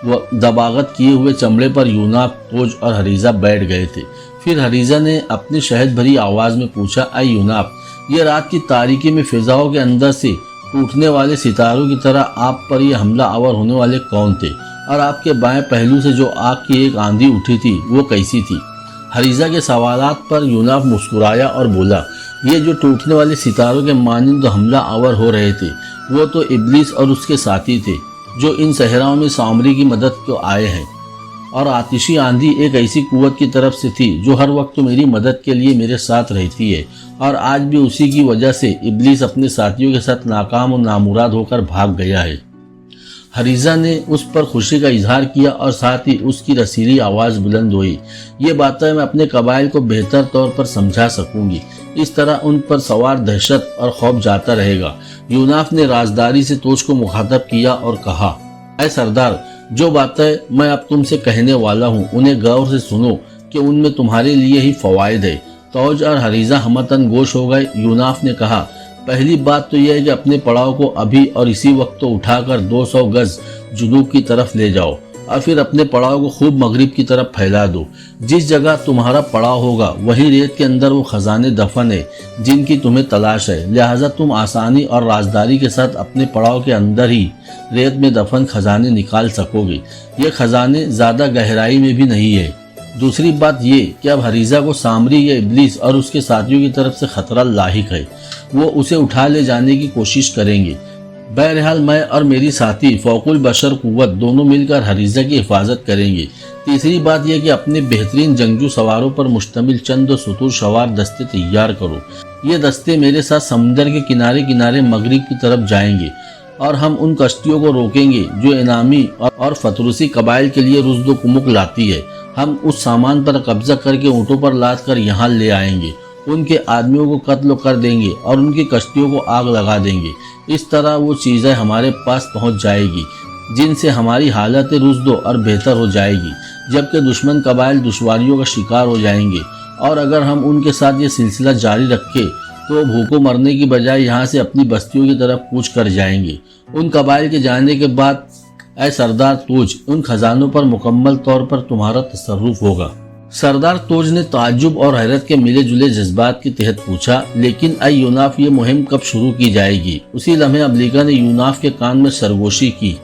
वो दबागत किए हुए चमड़े पर यूनाफ, तोज और हरीजा बैठ गए थे। फिर हरीजा ने अपनी शहद भरी आवाज में पूछा, अय यूनाफ, ये रात की तारीकी में फिजाओं के अंदर से टूटने वाले सितारों की तरह आप पर यह हमला आवर होने वाले कौन थे, और आपके बाएं पहलू से जो आग की एक आंधी उठी थी वो कैसी थी? हरीजा के सवालात पर यूनाफ मुस्कुराया और बोला, ये जो टूटने वाले सितारों के मानिंद हमला आवर हो रहे थे वो तो इब्लीस और उसके साथी थे, जो इन सहराओं में सामरी की मदद को आए हैं। और आतिशी आंधी एक ऐसी कुव्वत की तरफ से थी जो हर वक्त मेरी मदद के लिए मेरे साथ रहती है, और आज भी उसी की वजह से इब्लीस अपने साथियों के साथ नाकाम और नामुराद होकर भाग गया है। हरीजा ने उस पर खुशी का इजहार किया और साथ ही उसकी रसीली आवाज बुलंद हुई, ये बातें मैं अपने कबाइल को बेहतर तौर पर समझा सकूंगी। इस तरह उन पर सवार दहशत और खौफ जाता रहेगा। यूनाफ ने राजदारी से तोज को मुखातब किया और कहा, ऐ सरदार, जो बातें मैं अब तुमसे कहने वाला हूँ उन्हें गौर से सुनो कि उनमें तुम्हारे लिए ही फवायद है। तौज और हरीजा हमतन गोश हो गए। यूनाफ ने कहा, पहली बात तो यह है कि अपने पड़ाव को अभी और इसी वक्त तो उठाकर 200 गज जुनूब की तरफ ले जाओ और फिर अपने पड़ाव को खूब मगरिब की तरफ फैला दो। जिस जगह तुम्हारा पड़ाव होगा वही रेत के अंदर वो खजाने दफन है जिनकी तुम्हें तलाश है, लिहाजा तुम आसानी और राजदारी के साथ अपने पड़ाव के अंदर ही रेत में दफन खजाने निकाल सकोगे। ये खजाने ज्यादा गहराई में भी नहीं है। दूसरी बात ये कि अब हरीजा को सामरी या इब्लीस और उसके साथियों की तरफ से खतरा लाहिक है, वो उसे उठा ले जाने की कोशिश करेंगे। बहरहाल मैं और मेरी साथी फौकुल बशर कुव्वत दोनों मिलकर हरीजा की हिफाजत करेंगे। तीसरी बात यह कि अपने बेहतरीन जंगजू सवारों पर मुश्तमिल चंद सुतूर सवार दस्ते तैयार करो। ये दस्ते मेरे साथ समुंदर के किनारे किनारे मगरिब की तरफ जाएंगे और हम उन कश्तियों को रोकेंगे जो इनामी और फतरूसी कबाइल के लिए रुज़्द कुमुक लाती है। हम उस सामान पर कब्जा करके ऊँटों पर लाद कर यहाँ ले आएंगे, उनके आदमियों को कत्ल कर देंगे और उनकी कश्तियों को आग लगा देंगे। इस तरह वो चीज़ें हमारे पास पहुँच जाएगी जिनसे हमारी हालत रुज़्द और बेहतर हो जाएगी, जबकि दुश्मन कबाइल दुश्वारियों का शिकार हो जाएंगे। और अगर हम उनके साथ ये सिलसिला जारी रखें तो भूखों मरने की बजाय यहाँ से अपनी बस्तियों की तरफ कूच कर जाएंगे। उन कबाइल के जाने के बाद ऐ सरदार तोज, उन खजानों पर मुकम्मल तौर पर तुम्हारा तसर्रुफ होगा। सरदार तोज ने ताज्जुब और हैरत के मिले जुले जज्बात के तहत पूछा, लेकिन ऐ यूनाफ ये मुहिम कब शुरू की जाएगी? उसी लम्हे अब्लिका ने यूनाफ के कान में सरगोशी की,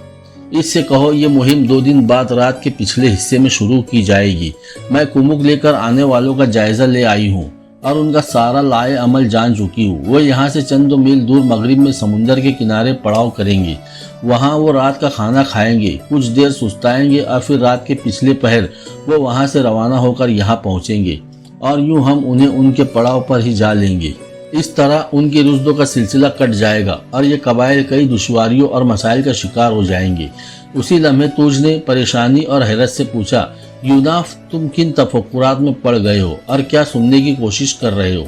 इससे कहो ये मुहिम 2 दिन बाद रात के पिछले हिस्से में शुरू की जाएगी। मैं कुमुक लेकर आने वालों का जायजा ले आई हूँ और उनका सारा लाए अमल जान चुकी हूँ। वो यहाँ से चंद मील दूर मगरिब में समुंदर के किनारे पड़ाव करेंगे। वहाँ वो रात का खाना खाएंगे, कुछ देर सुस्ताएंगे और फिर रात के पिछले पहर वो वहाँ से रवाना होकर यहाँ पहुँचेंगे और यूँ हम उन्हें उनके पड़ाव पर ही जा लेंगे। इस तरह उनकी रुज़्दों का सिलसिला कट जाएगा और ये कबाइल कई दुश्वारियों और मसाइल का शिकार हो जाएंगे। उसी लम्हे तूज ने परेशानी और हैरत से पूछा, यूनाफ तुम किन तफक्कुरात में पड़ गए हो और क्या सुनने की कोशिश कर रहे हो?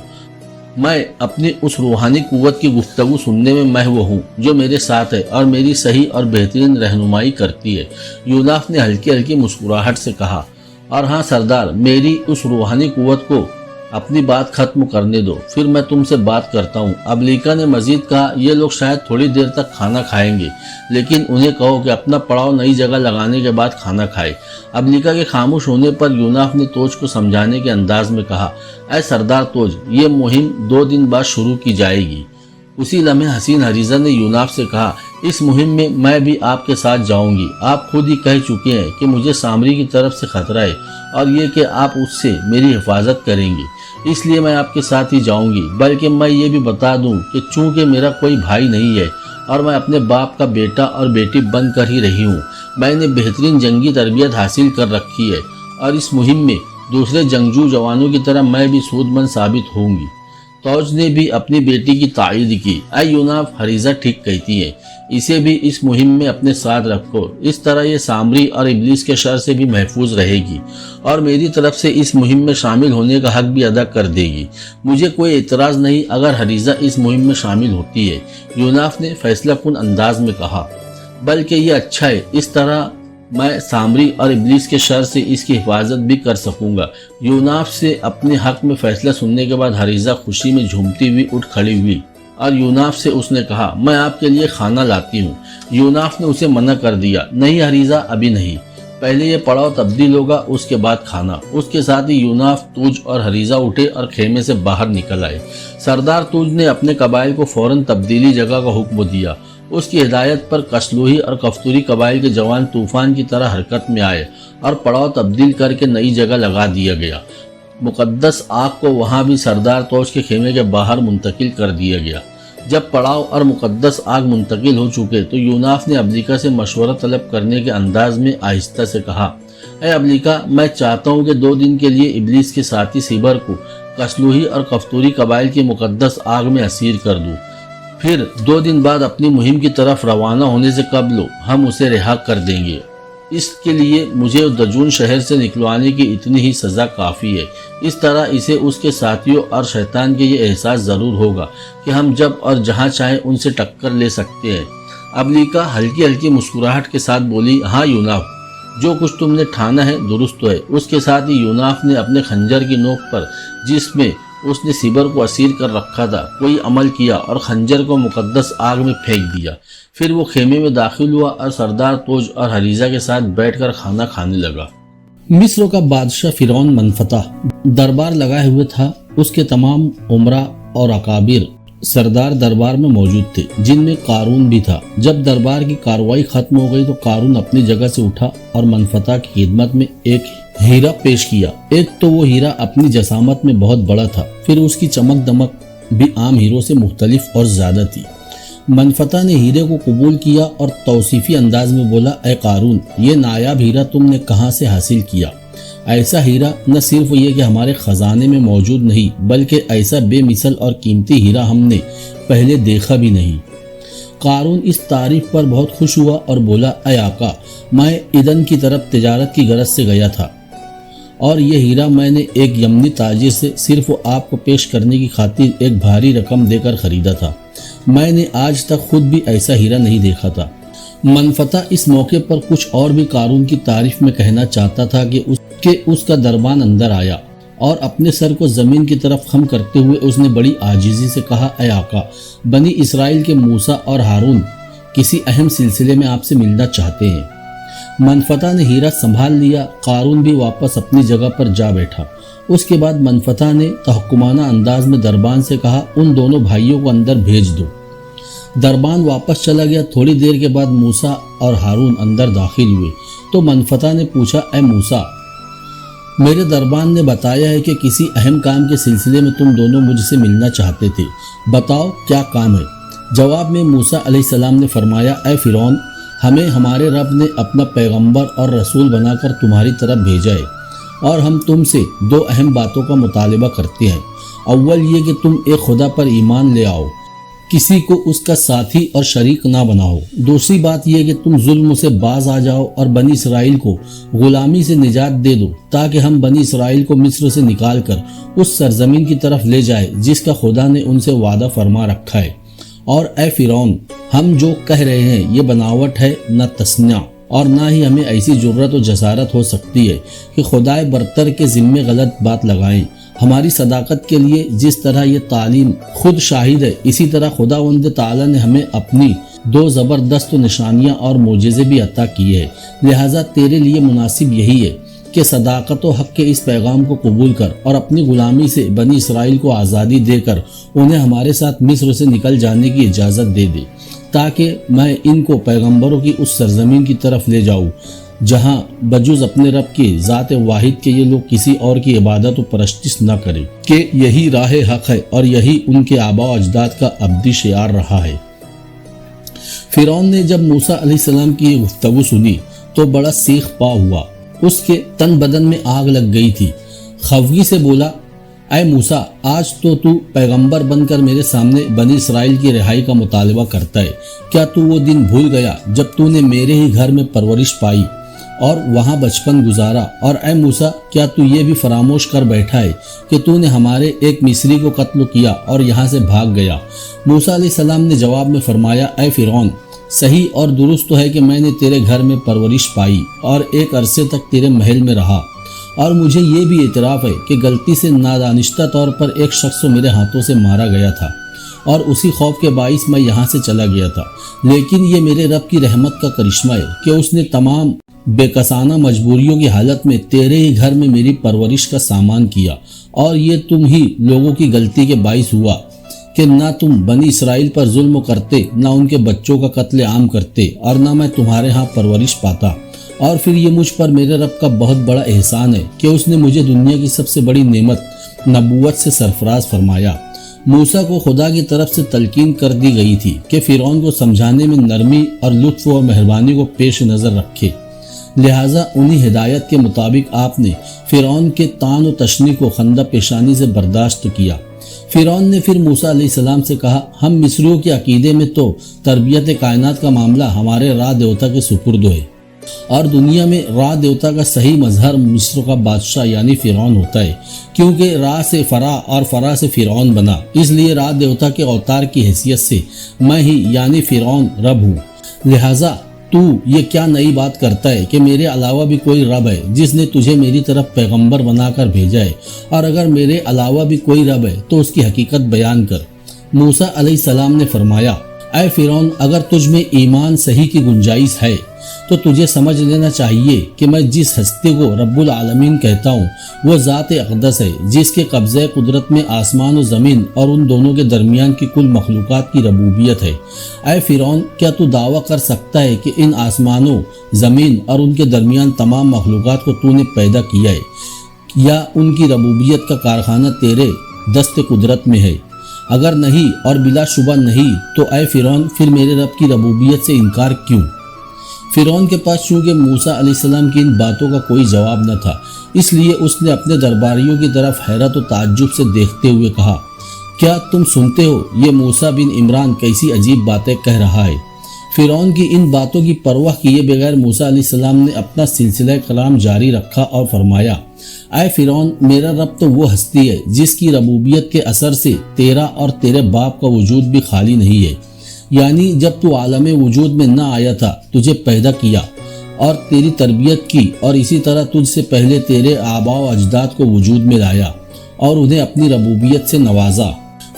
मैं अपनी उस रूहानी कुव्वत की गुफ्तगू सुनने में महव हूँ जो मेरे साथ है और मेरी सही और बेहतरीन रहनुमाई करती है। यूनाफ ने हल्की हल्की मुस्कुराहट से कहा, और हाँ सरदार, मेरी उस रूहानी कुव्वत को अपनी बात खत्म करने दो, फिर मैं तुमसे बात करता हूँ। अब्लिका ने मजीद कहा, ये लोग शायद थोड़ी देर तक खाना खाएंगे, लेकिन उन्हें कहो कि अपना पड़ाव नई जगह लगाने के बाद खाना खाए। अब्लिका के खामोश होने पर यूनाफ ने तोज को समझाने के अंदाज में कहा, ऐ सरदार तोज, ये मुहिम 2 दिन बाद शुरू की जाएगी। उसी लम्हे हसीन हरीजा ने यूनाफ से कहा, इस मुहिम में मैं भी आपके साथ जाऊंगी। आप खुद ही कह चुके हैं कि मुझे सामरी की तरफ से खतरा है और ये कि आप उससे मेरी हिफाजत करेंगे, इसलिए मैं आपके साथ ही जाऊंगी। बल्कि मैं ये भी बता दूं कि चूंकि मेरा कोई भाई नहीं है और मैं अपने बाप का बेटा और बेटी बन कर ही रही हूँ, मैंने बेहतरीन जंगी तरबियत हासिल कर रखी है और इस मुहिम में दूसरे जंगजू जवानों की तरह मैं भी सूदमंद साबित होंगी। तौज ने भी अपनी बेटी की तायीद की, ऐ यूनाफ, हरीजा ठीक कहती है, इसे भी इस मुहिम में अपने साथ रखो। इस तरह ये सामरी और इब्लीस के शर से भी महफूज रहेगी और मेरी तरफ से इस मुहिम में शामिल होने का हक भी अदा कर देगी। मुझे कोई एतराज़ नहीं अगर हरीजा इस मुहिम में शामिल होती है, यूनाफ ने फैसला कुन अंदाज में कहा। बल्कि ये अच्छा है, इस तरह मैं सामरी और इब्लीस के शर से इसकी हिफाजत भी कर सकूंगा। यूनाफ से अपने हक में फैसला सुनने के बाद हरीजा खुशी में झूमती हुई उठ खड़ी हुई और यूनाफ से उसने कहा, मैं आपके लिए खाना लाती हूँ। यूनाफ ने उसे मना कर दिया, नहीं हरीजा, अभी नहीं, पहले ये पड़ाव तब्दील होगा, उसके बाद खाना। उसके साथ ही यूनाफ, तूज और हरीजा उठे और खेमे से बाहर निकल आए। सरदार तूज ने अपने कबाइल को फौरन तब्दीली जगह का हुक्म दिया। उसकी हिदायत पर कसलूही और कफ्तूरी कबाइल के जवान तूफान की तरह हरकत में आए और पड़ाव तब्दील करके नई जगह लगा दिया गया। मुकद्दस आग को वहाँ भी सरदार तोज के खेमे के बाहर मुंतकिल कर दिया गया। जब पड़ाव और मुकद्दस आग मुंतकिल हो चुके तो यूनाफ ने अब्लिका से मशवरा तलब करने के अंदाज में आहिस्ता से कहा, ऐ अब्लिका, मैं चाहता हूँ कि 2 दिन के लिए इब्लीस के साथी सिबर को कसलूही और कफ्तूरी कबाइल की मुकद्दस आग में असीर कर दूँ। फिर 2 दिन बाद अपनी मुहिम की तरफ रवाना होने से कबल हम उसे रिहा कर देंगे। इसके लिए मुझे दजून शहर से निकलवाने की इतनी ही सज़ा काफ़ी है। इस तरह इसे उसके साथियों और शैतान के ये एहसास ज़रूर होगा कि हम जब और जहाँ चाहें उनसे टक्कर ले सकते हैं। अब्लिका हल्की हल्की मुस्कुराहट के साथ बोली, हाँ यूनाफ, जो कुछ तुमने ठाना है दुरुस्त है। उसके साथ ही यूनाफ ने अपने खंजर की नोक पर, जिसमें उसने सिबर को असीर कर रखा था, कोई अमल किया और खंजर को मुकद्दस आग में फेंक दिया। फिर वो खेमे में दाखिल हुआ और सरदार तोज और हरीजा के साथ बैठकर खाना खाने लगा। मिस्र का बादशाह फिरौन मनफता दरबार लगाए हुए था। उसके तमाम उमरा और अकाबिर सरदार दरबार में मौजूद थे, जिनमें कारून भी था। जब दरबार की कार्रवाई खत्म हो गई तो कारून अपनी जगह से उठा और मनफता की खिदमत में एक हीरा पेश किया। एक तो वो हीरा अपनी जसामत में बहुत बड़ा था, फिर उसकी चमक दमक भी आम हीरों से मुख्तलिफ और ज्यादा थी। منفتح نے ہیرے کو قبول کیا اور توصیفی انداز میں بولا، اے قارون، یہ نایاب ہیرا تم نے کہاں سے حاصل کیا؟ ایسا ہیرا نہ صرف یہ کہ ہمارے خزانے میں موجود نہیں، بلکہ ایسا بے مثل اور قیمتی ہیرا ہم نے پہلے دیکھا بھی نہیں۔ قارون اس تعریف پر بہت خوش ہوا اور بولا، اے آقا، میں ایدن کی طرف تجارت کی غرض سے گیا تھا اور یہ ہیرا میں نے ایک یمنی تاجر سے صرف آپ کو پیش کرنے کی خاطر ایک بھاری رقم دے کر خریدا تھا۔ میں نے آج تک خود بھی ایسا ہیرا نہیں دیکھا تھا۔ منفتح اس موقع پر کچھ اور بھی قارون کی تعریف میں کہنا چاہتا تھا کہ اس کا دربان اندر آیا اور اپنے سر کو زمین کی طرف خم کرتے ہوئے اس نے بڑی عاجزی سے کہا، اے آقا، بنی اسرائیل کے موسیٰ اور ہارون کسی اہم سلسلے میں آپ سے ملنا چاہتے ہیں۔ منفتح نے ہیرا سنبھال لیا۔ قارون بھی واپس اپنی جگہ پر جا بیٹھا۔ اس کے بعد منفتح نے تحکمانہ انداز میں دربان سے کہا، ان دونوں بھائیوں کو اندر بھیج دو۔ دربان واپس چلا گیا۔ تھوڑی دیر کے بعد موسیٰ اور ہارون اندر داخل ہوئے تو منفتح نے پوچھا، اے موسیٰ، میرے دربان نے بتایا ہے کہ کسی اہم کام کے سلسلے میں تم دونوں مجھ سے ملنا چاہتے تھے، بتاؤ کیا کام ہے؟ جواب میں موسیٰ علیہ السلام نے فرمایا، اے فرعون، ہمیں ہمارے رب نے اپنا پیغمبر اور رسول بنا کر تمہاری طرف بھیجا ہے اور ہم تم سے دو اہم باتوں کا مطالبہ کرتے ہیں۔ اول یہ کہ تم ایک خدا پر ایمان لے آؤ، کسی کو اس کا ساتھی اور شریک نہ بناؤ۔ دوسری بات یہ کہ تم ظلم سے باز آ جاؤ اور بنی اسرائیل کو غلامی سے نجات دے دو تاکہ ہم بنی اسرائیل کو مصر سے نکال کر اس سرزمین کی طرف لے جائے جس کا خدا نے ان سے وعدہ فرما رکھا ہے۔ اور اے فرعون، ہم جو کہہ رہے ہیں یہ بناوٹ ہے، نہ تصنع، اور نہ ہی ہمیں ایسی جرت و جسارت ہو سکتی ہے کہ خدائے برتر کے ذمے غلط بات لگائیں۔ ہماری صداقت کے لیے جس طرح یہ تعلیم خود شاہد ہے، اسی طرح خداوند تعالی نے ہمیں اپنی دو زبردست نشانیاں اور معجزے بھی عطا کیے ہیں، لہٰذا تیرے لیے مناسب یہی ہے کہ صداقت و حق کے اس پیغام کو قبول کر اور اپنی غلامی سے بنی اسرائیل کو آزادی دے کر انہیں ہمارے ساتھ مصر سے نکل جانے کی اجازت دے دے، تاکہ میں ان کو پیغمبروں کی اس سرزمین کی طرف لے جاؤں جہاں بجز اپنے رب کی ذات واحد کے یہ لوگ کسی اور کی عبادت و پرستش نہ کریں، کہ یہی راہ حق ہے اور یہی ان کے آباء و اجداد کا ابدی شعار رہا ہے۔ فرعون نے جب موسیٰ علیہ السلام کی یہ گفتگو سنی تو بڑا سیخ پا ہوا، اس کے تن بدن میں آگ لگ گئی تھی۔ خفگی سے بولا، اے موسیٰ، آج تو پیغمبر بن کر میرے سامنے بنی اسرائیل کی رہائی کا مطالبہ کرتا ہے۔ کیا تو وہ دن بھول گیا جب تو نے میرے ہی گھر میں پرورش پائی اور وہاں بچپن گزارا؟ اور اے موسیٰ، کیا تو یہ بھی فراموش کر بیٹھا ہے کہ تو نے ہمارے ایک مصری کو قتل کیا اور یہاں سے بھاگ گیا؟ موسیٰ علیہ السلام نے جواب میں فرمایا، اے فرعون، صحیح اور درست تو ہے کہ میں نے تیرے گھر میں پرورش پائی اور ایک عرصے تک تیرے محل میں رہا، اور مجھے یہ بھی اعتراف ہے کہ غلطی سے نادانشتہ طور پر ایک شخص کو میرے ہاتھوں سے مارا گیا تھا اور اسی خوف کے باعث میں یہاں سے چلا گیا تھا۔ لیکن یہ میرے رب کی رحمت کا کرشمہ ہے کہ اس نے تمام بے کسانہ مجبوریوں کی حالت میں تیرے ہی گھر میں میری پرورش کا سامان کیا، اور یہ تم ہی لوگوں کی غلطی کے باعث ہوا کہ نہ تم بنی اسرائیل پر ظلم کرتے، نہ ان کے بچوں کا قتل عام کرتے، اور نہ میں تمہارے ہاں پرورش پاتا۔ اور پھر یہ مجھ پر میرے رب کا بہت بڑا احسان ہے کہ اس نے مجھے دنیا کی سب سے بڑی نعمت نبوت سے سرفراز فرمایا۔ موسیٰ کو خدا کی طرف سے تلقین کر دی گئی تھی کہ فرعون کو سمجھانے میں نرمی اور لطف و مہربانی کو پیش نظر رکھے، لہٰذا انہی ہدایت کے مطابق آپ نے فرعون کے طعن و تشنیع کو خندہ پیشانی سے برداشت کیا۔ فرعون نے پھر موسیٰ علیہ السلام سے کہا، ہم مصریوں کے عقیدے میں تو تربیت کائنات کا معاملہ ہمارے را دیوتا کے سپرد ہے، اور دنیا میں را دیوتا کا صحیح مظہر مصر کا بادشاہ یعنی فرعون ہوتا ہے، کیونکہ را سے فرا اور فرا سے فرعون بنا، اس لیے را دیوتا کے اوتار کی حیثیت سے میں ہی یعنی فرعون رب ہوں۔ لہٰذا تو یہ کیا نئی بات کرتا ہے کہ میرے علاوہ بھی کوئی رب ہے جس نے تجھے میری طرف پیغمبر بنا کر بھیجا ہے، اور اگر میرے علاوہ بھی کوئی رب ہے تو اس کی حقیقت بیان کر۔ موسیٰ علیہ السلام نے فرمایا، اے فرعون، اگر تجھ میں ایمان صحیح کی گنجائش ہے تو تجھے سمجھ لینا چاہیے کہ میں جس ہستی کو رب العالمین کہتا ہوں وہ ذات اقدس ہے، جس کے قبضہ قدرت میں آسمان و زمین اور ان دونوں کے درمیان کی کل مخلوقات کی ربوبیت ہے۔ اے فرعون، کیا تو دعویٰ کر سکتا ہے کہ ان آسمانوں، زمین اور ان کے درمیان تمام مخلوقات کو تو نے پیدا کیا ہے، یا ان کی ربوبیت کا کارخانہ تیرے دست قدرت میں ہے؟ اگر نہیں اور بلا شبہ نہیں تو اے فرعون پھر میرے رب کی ربوبیت سے انکار کیوں؟ فرعون کے پاس چونکہ موسیٰ علیہ السلام کی ان باتوں کا کوئی جواب نہ تھا، اس لیے اس نے اپنے درباریوں کی طرف حیرت و تعجب سے دیکھتے ہوئے کہا، کیا تم سنتے ہو یہ موسیٰ بن عمران کیسی عجیب باتیں کہہ رہا ہے؟ فرعون کی ان باتوں کی پرواہ کیے بغیر موسیٰ علیہ السلام نے اپنا سلسلہ کلام جاری رکھا اور فرمایا، اے فرعون میرا رب تو وہ ہستی ہے جس کی ربوبیت کے اثر سے تیرا اور تیرے باپ کا وجود بھی خالی نہیں ہے، یعنی جب تو عالم وجود میں نہ آیا تھا تجھے پیدا کیا اور تیری تربیت کی، اور اسی طرح تجھ سے پہلے تیرے آباء و اجداد کو وجود میں لایا اور انہیں اپنی ربوبیت سے نوازا۔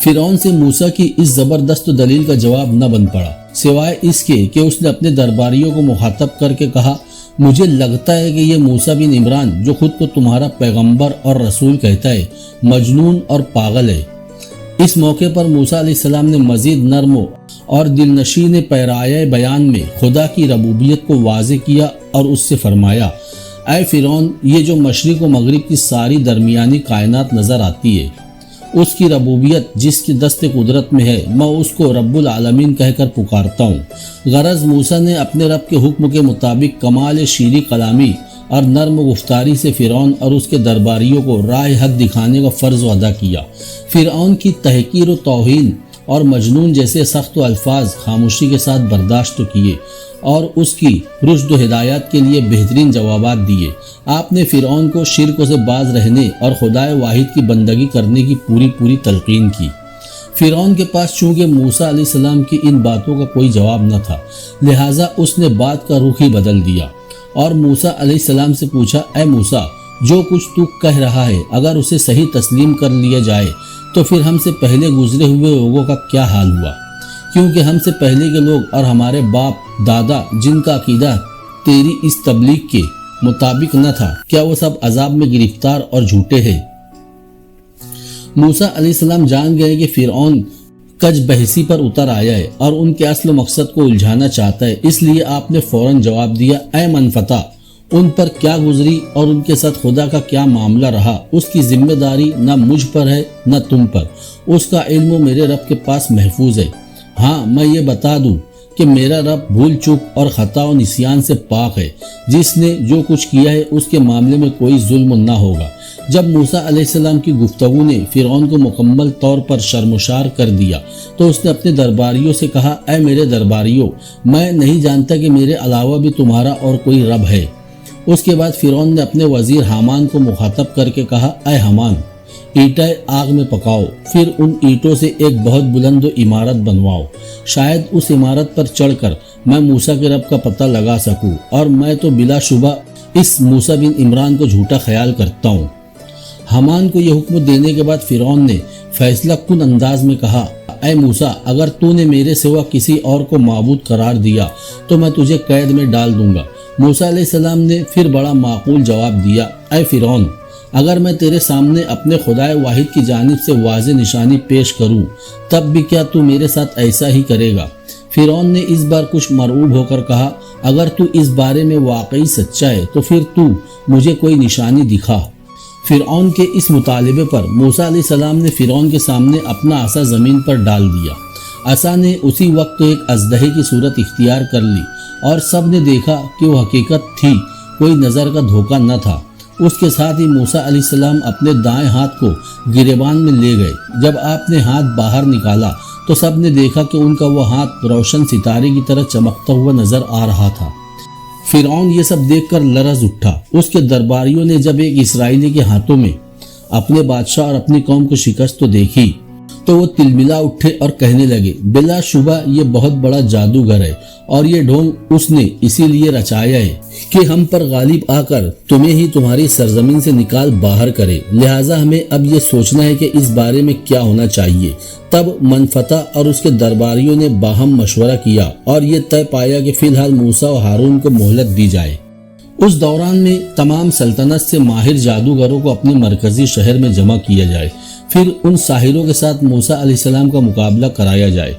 فرعون سے موسیٰ کی اس زبردست دلیل کا جواب نہ بن پڑا، سوائے اس کے کہ اس نے اپنے درباریوں کو مخاطب کر کے کہا، مجھے لگتا ہے کہ یہ موسیٰ بن عمران جو خود کو تمہارا پیغمبر اور رسول کہتا ہے مجنون اور پاگل ہے۔ اس موقع پر موسیٰ علیہ السلام نے مزید نرم اور دل نشین پیرایہ بیان میں خدا کی ربوبیت کو واضح کیا اور اس سے فرمایا، اے فرعون یہ جو مشرق و مغرب کی ساری درمیانی کائنات نظر آتی ہے اس کی ربوبیت جس کی دست قدرت میں ہے، میں اس کو رب العالمین کہہ کر پکارتا ہوں۔ غرض موسیٰ نے اپنے رب کے حکم کے مطابق کمال شیریں کلامی اور نرم گفتاری سے فرعون اور اس کے درباریوں کو راہ حق دکھانے کا فرض ادا کیا۔ فرعون کی تحقیر و توہین اور مجنون جیسے سخت و الفاظ خاموشی کے ساتھ برداشت کیے اور اس کی رشد و ہدایت کے لیے بہترین جوابات دیے۔ آپ نے فرعون کو شرک سے باز رہنے اور خدائے واحد کی بندگی کرنے کی پوری تلقین کی۔ فرعون کے پاس چونکہ موسیٰ علیہ السلام کی ان باتوں کا کوئی جواب نہ تھا، لہٰذا اس نے بات کا رخ ہی بدل دیا اور موسیٰ علیہ السلام سے پوچھا، اے موسیٰ جو کچھ تو کہہ رہا ہے اگر اسے صحیح تسلیم کر لیا جائے تو پھر ہم سے پہلے گزرے ہوئے لوگوں کا کیا حال ہوا؟ کیونکہ ہم سے پہلے کے لوگ اور ہمارے باپ دادا جن کا عقیدہ تیری اس تبلیغ کے مطابق نہ تھا، کیا وہ سب عذاب میں گرفتار اور جھوٹے ہیں؟ موسیٰ علیہ السلام جان گئے کہ فرعون کج بحثی پر اتر آیا ہے اور ان کے اصل مقصد کو الجھانا چاہتا ہے، اس لیے آپ نے فوراً جواب دیا، اے منفتح ان پر کیا گزری اور ان کے ساتھ خدا کا کیا معاملہ رہا اس کی ذمہ داری نہ مجھ پر ہے نہ تم پر، اس کا علم میرے رب کے پاس محفوظ ہے۔ ہاں میں یہ بتا دوں کہ میرا رب بھول چوک اور خطا و نسیان سے پاک ہے، جس نے جو کچھ کیا ہے اس کے معاملے میں کوئی ظلم نہ ہوگا۔ جب موسیٰ علیہ السلام کی گفتگو نے فرعون کو مکمل طور پر شرمسار کر دیا تو اس نے اپنے درباریوں سے کہا، اے میرے درباریوں میں نہیں جانتا کہ میرے علاوہ بھی تمہارا اور کوئی رب ہے۔ اس کے بعد فرعون نے اپنے وزیر حامان کو مخاطب کر کے کہا، اے حامان اینٹیں آگ میں پکاؤ، پھر ان اینٹوں سے ایک بہت بلند عمارت بنواؤ، شاید اس عمارت پر چڑھ کر میں موسیٰ کے رب کا پتہ لگا سکوں، اور میں تو بلا شبہ اس موسیٰ بن عمران کو جھوٹا خیال کرتا ہوں۔ حامان کو یہ حکم دینے کے بعد فرعون نے فیصلہ کن انداز میں کہا، اے موسیٰ اگر تو نے میرے سوا کسی اور کو معبود قرار دیا تو میں تجھے قید میں ڈال دوں گا۔ موسیٰ علیہ السلام نے پھر بڑا معقول جواب دیا، اے فرعون اگر میں تیرے سامنے اپنے خدائے واحد کی جانب سے واضح نشانی پیش کروں تب بھی کیا تو میرے ساتھ ایسا ہی کرے گا؟ فرعون نے اس بار کچھ مرعوب ہو کر کہا، اگر تو اس بارے میں واقعی سچا ہے تو پھر تو مجھے کوئی نشانی دکھا۔ فرعون کے اس مطالبے پر موسیٰ علیہ السلام نے فرعون کے سامنے اپنا عصا زمین پر ڈال دیا۔ عصا نے اسی وقت ایک اژدہے کی صورت اختیار کر لی اور سب نے دیکھا کہ وہ حقیقت تھی، کوئی نظر کا دھوکہ نہ تھا۔ اس کے ساتھ ہی موسیٰ علیہ السلام اپنے دائیں ہاتھ کو گریبان میں لے گئے۔ جب آپ نے ہاتھ باہر نکالا تو سب نے دیکھا کہ ان کا وہ ہاتھ روشن ستارے کی طرح چمکتا ہوا نظر آ رہا تھا۔ فرعون یہ سب دیکھ کر لرز اٹھا۔ اس کے درباریوں نے جب ایک اسرائیلی کے ہاتھوں میں اپنے بادشاہ اور اپنی قوم کو شکست تو دیکھی تو وہ تلملا اٹھے اور کہنے لگے، بلا شبہ یہ بہت بڑا جادوگر ہے اور یہ ڈھونگ اس نے اسی لیے رچایا ہے کہ ہم پر غالب آ کر تمہیں ہی تمہاری سرزمین سے نکال باہر کرے، لہٰذا ہمیں اب یہ سوچنا ہے کہ اس بارے میں کیا ہونا چاہیے۔ تب منفتح اور اس کے درباریوں نے باہم مشورہ کیا اور یہ طے پایا کہ فی الحال موسیٰ و ہارون کو مہلت دی جائے۔ اس دوران میں تمام سلطنت سے ماہر جادوگروں کو اپنے مرکزی شہر میں جمع کیا جائے، پھر ان ساحروں کے ساتھ موسیٰ علیہ السلام کا مقابلہ کرایا جائے،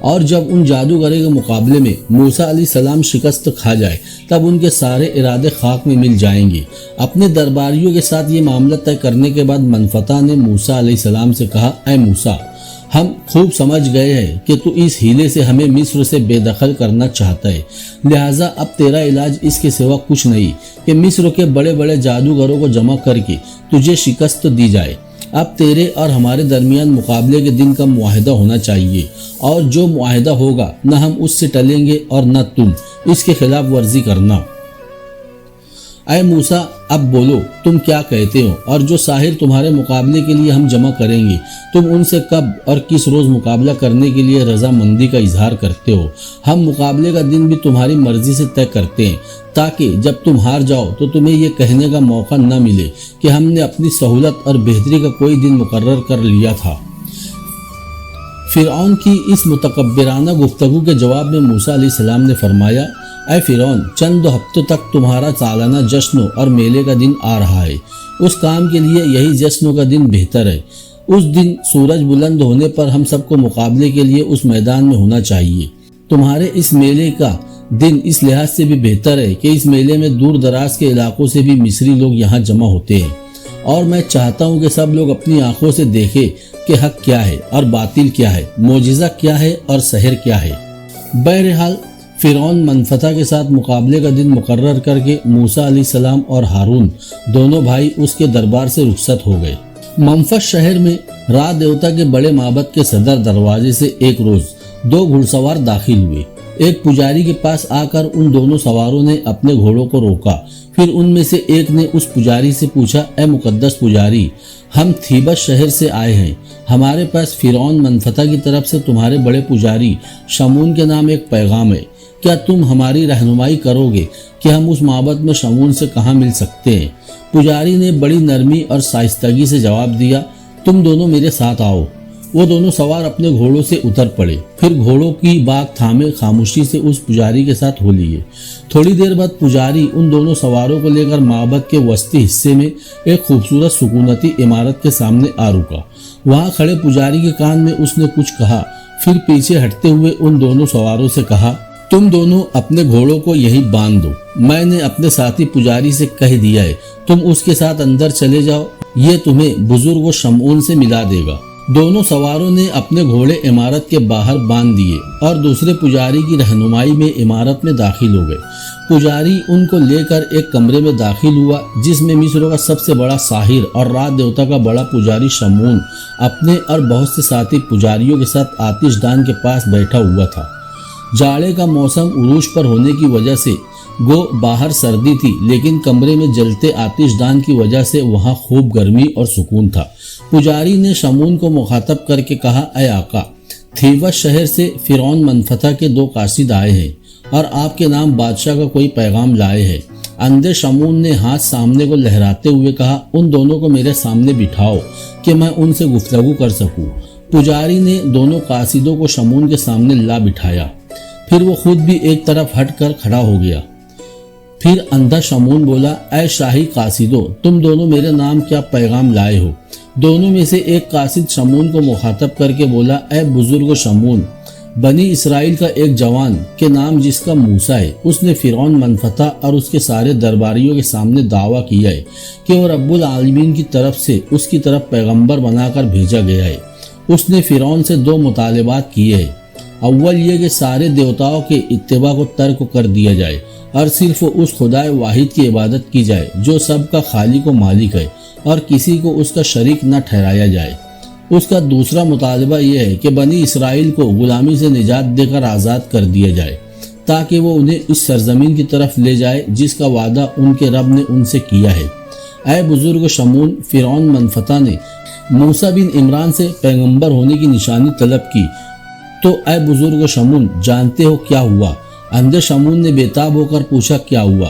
اور جب ان جادوگروں کے مقابلے میں موسیٰ علیہ السلام شکست کھا جائے تب ان کے سارے ارادے خاک میں مل جائیں گے۔ اپنے درباریوں کے ساتھ یہ معاملہ طے کرنے کے بعد منفتح نے موسیٰ علیہ السلام سے کہا، اے موسیٰ ہم خوب سمجھ گئے ہیں کہ تو اس ہیلے سے ہمیں مصر سے بے دخل کرنا چاہتا ہے، لہٰذا اب تیرا علاج اس کے سوا کچھ نہیں کہ مصر کے بڑے بڑے جادوگروں کو جمع کر کے تجھے شکست دی جائے۔ اب تیرے اور ہمارے درمیان مقابلے کے دن کا معاہدہ ہونا چاہیے، اور جو معاہدہ ہوگا نہ ہم اس سے ٹلیں گے اور نہ تم اس کے خلاف ورزی کرنا۔ اے موسیٰ، اب بولو تم کیا کہتے ہو، اور جو ساحر تمہارے مقابلے کے لیے ہم جمع کریں گے تم ان سے کب اور کس روز مقابلہ کرنے کے لیے رضامندی کا اظہار کرتے ہو؟ ہم مقابلے کا دن بھی تمہاری مرضی سے طے کرتے ہیں، تاکہ جب تم ہار جاؤ تو تمہیں یہ کہنے کا موقع نہ ملے کہ ہم نے اپنی سہولت اور بہتری کا کوئی دن مقرر کر لیا تھا۔ فرعون کی اس متکبرانہ گفتگو کے جواب میں موسیٰ علیہ السلام نے فرمایا، اے فرعون، چند 2 ہفتوں تک تمہارا سالانہ جشن اور میلے کا دن آ رہا ہے، اس کام کے لیے یہی جشن کا دن بہتر ہے۔ اس دن سورج بلند ہونے پر ہم سب کو مقابلے کے لیے اس میدان میں ہونا چاہیے۔ تمہارے اس میلے کا دن اس لحاظ سے بھی بہتر ہے کہ اس میلے میں دور دراز کے علاقوں سے بھی مصری لوگ یہاں جمع ہوتے ہیں، اور میں چاہتا ہوں کہ سب لوگ اپنی آنکھوں سے دیکھیں کہ حق کیا ہے اور باطل کیا ہے، معجزہ کیا ہے اور سحر کیا ہے۔ بہرحال فرعون منفتح کے ساتھ مقابلے کا دن مقرر کر کے موسیٰ علیہ السلام اور ہارون دونوں بھائی اس کے دربار سے رخصت ہو گئے۔ منفس شہر میں را دیوتا کے بڑے معبد کے صدر دروازے سے ایک روز 2 گھڑ سوار داخل ہوئے۔ ایک پجاری کے پاس آ کر ان دونوں سواروں نے اپنے گھوڑوں کو روکا، پھر ان میں سے ایک نے اس پجاری سے پوچھا، اے مقدس پجاری، ہم تھیبس شہر سے آئے ہیں، ہمارے پاس فرعون منفتح کی طرف سے تمہارے بڑے پجاری شمون کے نام ایک پیغام ہے، کیا تم ہماری رہنمائی کرو گے کہ ہم اس معبد میں شمون سے کہاں مل سکتے ہیں؟ پجاری نے بڑی نرمی اور شائستگی سے جواب دیا، تم دونوں میرے ساتھ آؤ۔ وہ دونوں سوار اپنے گھوڑوں سے اتر پڑے، پھر گھوڑوں کی باگ تھامے خاموشی سے اس پجاری کے ساتھ ہو لیے۔ تھوڑی دیر بعد پجاری ان دونوں سواروں کو لے کر معبد کے وسطی حصے میں ایک خوبصورت سکونتی عمارت کے سامنے آ رکا۔ وہاں کھڑے پجاری کے کان میں اس نے کچھ کہا، پھر پیچھے ہٹتے ہوئے ان دونوں سواروں سے کہا، تم دونوں اپنے گھوڑوں کو یہی باندھ دو، میں نے اپنے ساتھی پجاری سے کہہ دیا ہے، تم اس کے ساتھ اندر چلے جاؤ، یہ تمہیں بزرگ و شمعون سے ملا دے گا۔ دونوں سواروں نے اپنے گھوڑے عمارت کے باہر باندھ دیے اور دوسرے پجاری کی رہنمائی میں عمارت میں داخل ہو گئے۔ پجاری ان کو لے کر ایک کمرے میں داخل ہوا جس میں مصر کا سب سے بڑا ساحر اور رات دیوتا کا بڑا پجاری شمعون اپنے اور بہت سے ساتھی پجاریوں کے ساتھ آتش دان کے پاس بیٹھا ہوا تھا۔ جاڑے کا موسم عروج پر ہونے کی وجہ سے گو باہر سردی تھی، لیکن کمرے میں جلتے آتش دان کی وجہ سے وہاں خوب گرمی اور سکون تھا۔ پجاری نے شمعون کو مخاطب کر کے کہا، اے آقا، تھیبس شہر سے فرعون منفتح کے 2 قاصد آئے ہیں اور آپ کے نام بادشاہ کا کوئی پیغام لائے ہیں۔ اندھے شمعون نے ہاتھ سامنے کو لہراتے ہوئے کہا، ان دونوں کو میرے سامنے بٹھاؤ کہ میں ان سے گفتگو کر سکوں۔ پجاری نے دونوں قاصدوں کو شمعون کے سامنے لا بٹھایا، پھر وہ خود بھی ایک طرف ہٹ کر کھڑا ہو گیا۔ پھر اندھا شمعون بولا، اے شاہی قاصدوں، تم دونوں میرے نام کیا پیغام لائے ہو؟ دونوں میں سے ایک قاصد شمعون کو مخاطب کر کے بولا، اے بزرگ شمعون، بنی اسرائیل کا ایک جوان کے نام جس کا موسیٰ ہے، اس نے فرعون منفتح اور اس کے سارے درباریوں کے سامنے دعویٰ کیا ہے کہ وہ رب العالمین کی طرف سے اس کی طرف پیغمبر بنا کر بھیجا گیا ہے۔ اس نے فرعون سے 2 مطالبات کیے ہیں، اول یہ کہ سارے دیوتاؤں کے اتباع کو ترک کر دیا جائے اور صرف اس خدائے واحد کی عبادت کی جائے جو سب کا خالق و مالک ہے، اور کسی کو اس کا شریک نہ ٹھہرایا جائے۔ اس کا دوسرا مطالبہ یہ ہے کہ بنی اسرائیل کو غلامی سے نجات دے کر آزاد کر دیا جائے تاکہ وہ انہیں اس سرزمین کی طرف لے جائے جس کا وعدہ ان کے رب نے ان سے کیا ہے۔ اے بزرگ شمعون، فرعون منفتح نے موسیٰ بن عمران سے پیغمبر ہونے کی نشانی طلب کی، تو اے بزرگ شمعون جانتے ہو کیا ہوا؟ اندھے شمعون نے بےتاب ہو کر پوچھا، کیا ہوا؟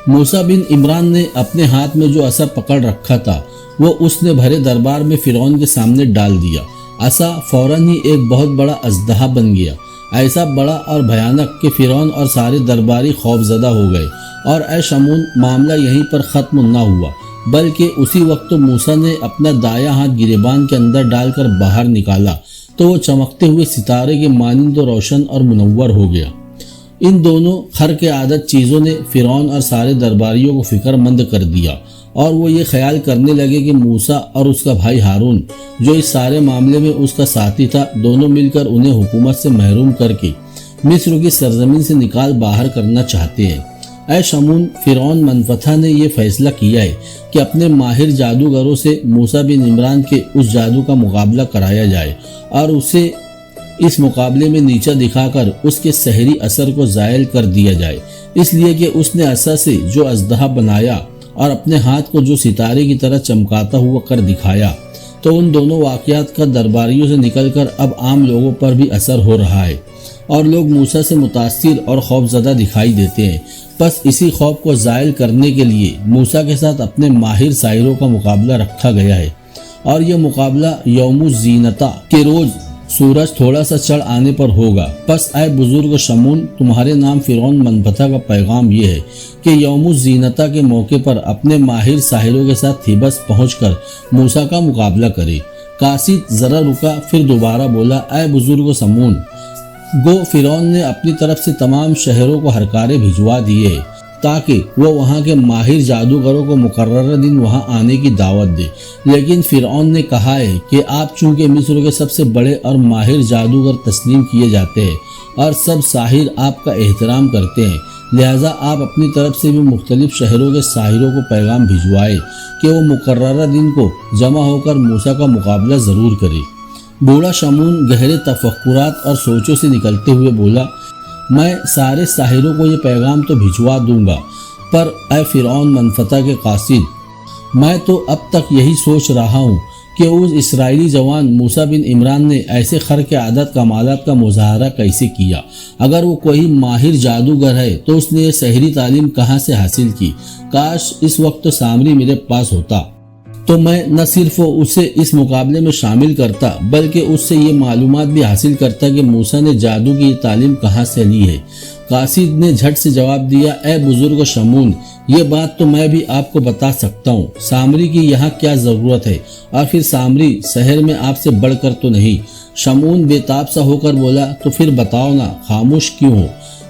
موسیٰ بن عمران نے اپنے ہاتھ میں جو عصا پکڑ رکھا تھا وہ اس نے بھرے دربار میں فرعون کے سامنے ڈال دیا۔ عصا فوراً ہی ایک بہت بڑا اژدہا بن گیا، ایسا بڑا اور بھیانک کہ فرعون اور سارے درباری خوف زدہ ہو گئے۔ اور اے شمعون، معاملہ یہیں پر ختم نہ ہوا، بلکہ اسی وقت موسیٰ نے اپنا دایاں ہاتھ گریبان کے اندر ڈال کر باہر نکالا تو وہ چمکتے ہوئے ستارے کے مانند روشن اور منور ہو گیا۔ ان دونوں خر کے عادت چیزوں نے فرعون اور سارے درباریوں کو فکر مند کر دیا، اور وہ یہ خیال کرنے لگے کہ موسیٰ اور اس کا بھائی ہارون جو اس سارے معاملے میں اس کا ساتھی تھا، دونوں مل کر انہیں حکومت سے محروم کر کے مصر کی سرزمین سے نکال باہر کرنا چاہتے ہیں۔ اے شمون، فرعون منفتح نے یہ فیصلہ کیا ہے کہ اپنے ماہر جادوگروں سے موسیٰ بن عمران کے اس جادو کا مقابلہ کرایا جائے اور اسے اس مقابلے میں نیچا دکھا کر اس کے سحری اثر کو زائل کر دیا جائے، اس لیے کہ اس نے عصا سے جو اژدہا بنایا اور اپنے ہاتھ کو جو ستارے کی طرح چمکاتا ہوا کر دکھایا، تو ان دونوں واقعات کا درباریوں سے نکل کر اب عام لوگوں پر بھی اثر ہو رہا ہے اور لوگ موسیٰ سے متاثر اور خوف زدہ دکھائی دیتے ہیں۔ پس اسی خوف کو زائل کرنے کے لیے موسیٰ کے ساتھ اپنے ماہر ساحروں کا مقابلہ رکھا گیا ہے، اور یہ مقابلہ یوم الزینتا کے روز سورج تھوڑا سا چڑھ آنے پر ہوگا۔ پس اے بزرگ شمون، تمہارے نام فرعون منفتح کا پیغام یہ ہے کہ یوم الزینتا کے موقع پر اپنے ماہر ساحروں کے ساتھ تھیبس پہنچ کر موسیٰ کا مقابلہ کرے۔ قاصد ذرا رکا، پھر دوبارہ بولا، اے بزرگ شمون، گو فرعون نے اپنی طرف سے تمام شہروں کو ہرکارے بھجوا دیے ہیں تاکہ وہ وہاں کے ماہر جادوگروں کو مقررہ دن وہاں آنے کی دعوت دے، لیکن فرعون نے کہا ہے کہ آپ چونکہ مصر کے سب سے بڑے اور ماہر جادوگر تسلیم کیے جاتے ہیں اور سب ساحر آپ کا احترام کرتے ہیں، لہٰذا آپ اپنی طرف سے بھی مختلف شہروں کے ساحروں کو پیغام بھجوائے کہ وہ مقررہ دن کو جمع ہو کر موسیٰ کا مقابلہ ضرور کرے۔ بوڑھا شمون گہرے تفکرات اور سوچوں سے نکلتے ہوئے بولا، میں سارے ساحروں کو یہ پیغام تو بھجوا دوں گا، پر اے فرعون منفتح کے قاصد، میں تو اب تک یہی سوچ رہا ہوں کہ اس اسرائیلی جوان موسیٰ بن عمران نے ایسے خرق عادت کمالات کا مظاہرہ کیسے کیا؟ اگر وہ کوئی ماہر جادوگر ہے تو اس نے یہ سحری تعلیم کہاں سے حاصل کی؟ کاش اس وقت سامری میرے پاس ہوتا تو میں نہ صرف اسے اس مقابلے میں شامل کرتا بلکہ اس سے یہ معلومات بھی حاصل کرتا کہ موسیٰ نے جادو کی یہ تعلیم کہاں سے لی ہے۔ قاصد نے جھٹ سے جواب دیا، اے بزرگ شمون، یہ بات تو میں بھی آپ کو بتا سکتا ہوں، سامری کی یہاں کیا ضرورت ہے، اور پھر سامری شہر میں آپ سے بڑھ کر تو نہیں۔ شمون بے تاب سا ہو کر بولا، تو پھر بتاؤ نا، خاموش کیوں ہو؟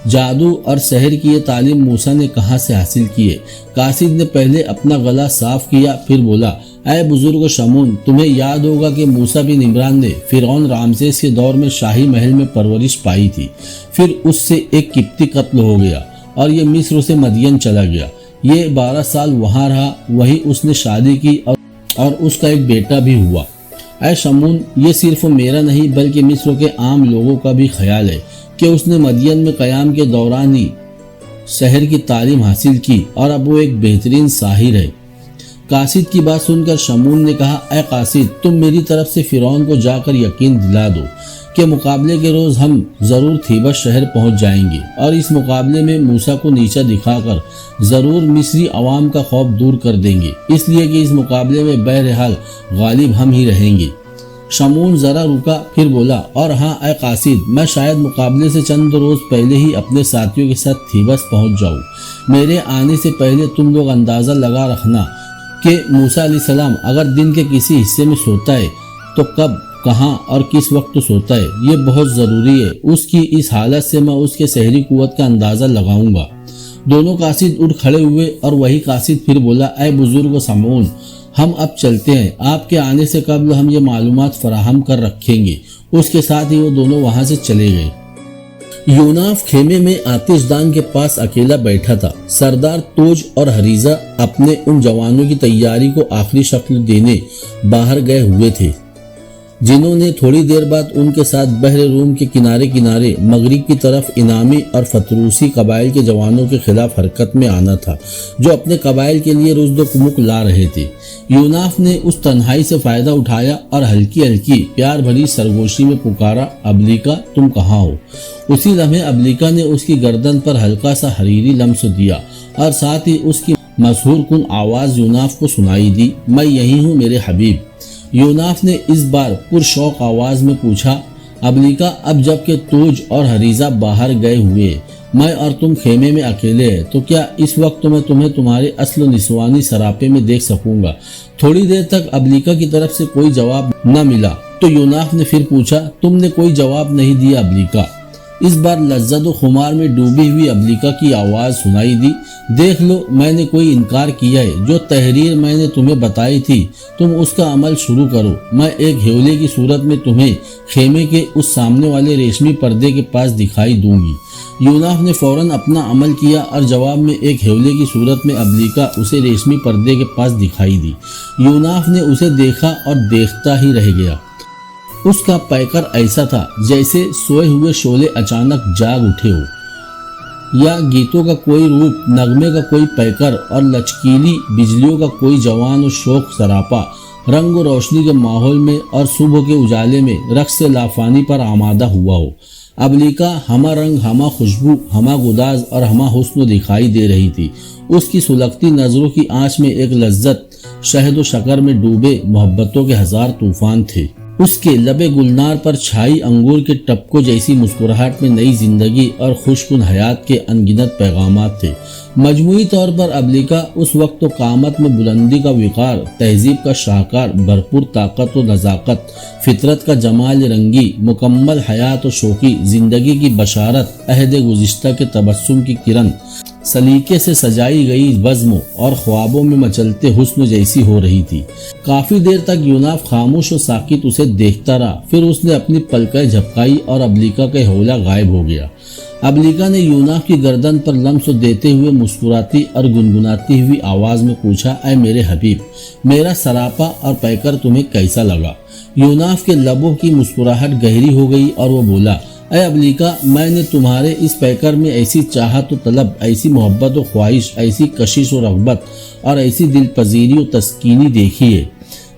جادو اور سحر کی یہ تعلیم موسیٰ نے کہاں سے حاصل کی ہے؟ قاصد نے پہلے اپنا گلا صاف کیا، پھر بولا، اے بزرگ شمون، تمہیں یاد ہوگا کہ موسیٰ بن عمران نے فرعون رامسیس کے دور میں شاہی محل میں پرورش پائی تھی، پھر اس سے ایک قبطی قتل ہو گیا اور یہ مصر سے مدین چلا گیا، یہ 12 سال وہاں رہا، وہیں اس نے شادی کی اور اس کا ایک بیٹا بھی ہوا۔ اے شمون، یہ صرف میرا نہیں بلکہ مصر کے عام لوگوں کا بھی خیال ہے کہ اس نے مدین میں قیام کے دوران ہی سحر کی تعلیم حاصل کی اور اب وہ ایک بہترین ساحر ہے۔ قاصد کی بات سن کر شمون نے کہا، اے قاصد، تم میری طرف سے فرعون کو جا کر یقین دلا دو کہ مقابلے کے روز ہم ضرور تھیبس شہر پہنچ جائیں گے اور اس مقابلے میں موسیٰ کو نیچا دکھا کر ضرور مصری عوام کا خوف دور کر دیں گے، اس لیے کہ اس مقابلے میں بہرحال غالب ہم ہی رہیں گے۔ شمون ذرا رکا، پھر بولا، اور ہاں اے قاصد، میں شاید مقابلے سے چند روز پہلے ہی اپنے ساتھیوں کے ساتھ تھیبس پہنچ جاؤں۔ میرے آنے سے پہلے تم لوگ اندازہ لگا رکھنا کہ موسیٰ علیہ السلام اگر دن کے کسی حصے میں سوتا ہے تو کب، کہاں اور کس وقت سوتا ہے، یہ بہت ضروری ہے۔ اس کی اس حالت سے میں اس کے سحری قوت کا اندازہ لگاؤں گا۔ دونوں قاصد اٹھ کھڑے ہوئے اور وہی قاصد پھر بولا، اے بزرگ شمون، ہم اب چلتے ہیں، آپ کے آنے سے قبل ہم یہ معلومات فراہم کر رکھیں گے۔ اس کے ساتھ ہی وہ دونوں وہاں سے چلے گئے۔ یوناف خیمے میں آتش دان کے پاس اکیلا بیٹھا تھا۔ سردار توج اور حریزہ اپنے ان جوانوں کی تیاری کو آخری شکل دینے باہر گئے ہوئے تھے جنہوں نے تھوڑی دیر بعد ان کے ساتھ بحر روم کے کنارے کنارے مغرب کی طرف انامی اور فتروسی قبائل کے جوانوں کے خلاف حرکت میں آنا تھا جو اپنے قبائل کے لیے رزد و کمک لا رہے تھے۔ یوناف نے اس تنہائی سے فائدہ اٹھایا اور ہلکی ہلکی پیار بھری سرگوشی میں پکارا، ابلیکا، تم کہاں ہو؟ اسی لمحے ابلیکا نے اس کی گردن پر ہلکا سا حریری لمس دیا اور ساتھ ہی اس کی مسحور کن آواز یوناف کو سنائی دی، میں یہی ہوں میرے حبیب۔ یوناف نے اس بار پرشوق آواز میں پوچھا، ابلیکا، اب جب کہ توج اور حریزہ باہر گئے ہوئے، میں اور تم خیمے میں اکیلے ہیں، تو کیا اس وقت میں تمہیں تمہارے اصل و نسوانی سراپے میں دیکھ سکوں گا؟ تھوڑی دیر تک ابلیکا کی طرف سے کوئی جواب نہ ملا تو یوناف نے پھر پوچھا، تم نے کوئی جواب نہیں دیا ابلیکا؟ इस बार लज्जत व खुमार में डूबी हुई अबलिका की आवाज़ सुनाई दी, देख लो मैंने कोई इनकार किया है। जो तहरीर मैंने तुम्हें बताई थी तुम उसका अमल शुरू करो। मैं एक हेवले की सूरत में तुम्हें खेमे के उस सामने वाले रेशमी पर्दे के पास दिखाई दूंगी। यूनाफ ने फौरन अपना अमल किया और जवाब में एक हेवले की सूरत में अबलिका उसे रेशमी पर्दे के पास दिखाई दी। यूनाफ ने उसे देखा और देखता ही रह गया। उसका पैकर ऐसा था जैसे सोए हुए शोले अचानक जाग उठे हो, या गीतों का कोई रूप, नगमे का कोई पैकर और लचकीली बिजलियों का कोई जवान और शौक सरापा रंग और रोशनी के माहौल में और सुबह के उजाले में रक्स लाफानी पर आमादा हुआ हो। अबलिका हमा रंग, हमा खुशबू, हमा गुदाज और हमा हुस्न दिखाई दे रही थी। उसकी सुलगती नजरों की आंच में एक लज्जत, शहद व शक्कर में डूबे मोहब्बतों के हजार तूफान थे। उसके लबे गुलनार पर छाई अंगूर के टपकों जैसी मुस्कुराहट में नई जिंदगी और खुशकुन हयात के अनगिनत पैगामात थे। मजमूई तौर पर अबलिका उस वक्त तो कामत में बुलंदी का विकार, तहजीब का शाहकार, भरपूर ताकत और नजाकत, फितरत का जमाल रंगी, मुकम्मल हयात और शौकी, जिंदगी की बशारत, अहद गुज़िश्ता के तबस्सुम की किरण, सलीके से सजाई गई बज़्म और ख्वाबों में मचलते हुस्न जैसी हो रही थी। काफी देर तक यूनाफ खामोश और साकित उसे देखता रहा। फिर उसने अपनी पलकें झपकाई और अबलिका का हौला गायब हो गया। अबलिका ने यूनाफ की गर्दन पर लम्स देते हुए मुस्कुराती और गुनगुनाती हुई आवाज में पूछा, ऐ मेरे हबीब, मेरा सरापा और पैकर तुम्हें कैसा लगा? यूनाफ के लबों की मुस्कुराहट गहरी हो गई और वो बोला, ऐ अबलिका, मैंने तुम्हारे इस पैकर में ऐसी चाहत व तलब, ऐसी मोहब्बत व ख्वाहिश, ऐसी कशिश व रग़बत और ऐसी दिलपजीरी व तस्कीनी देखी है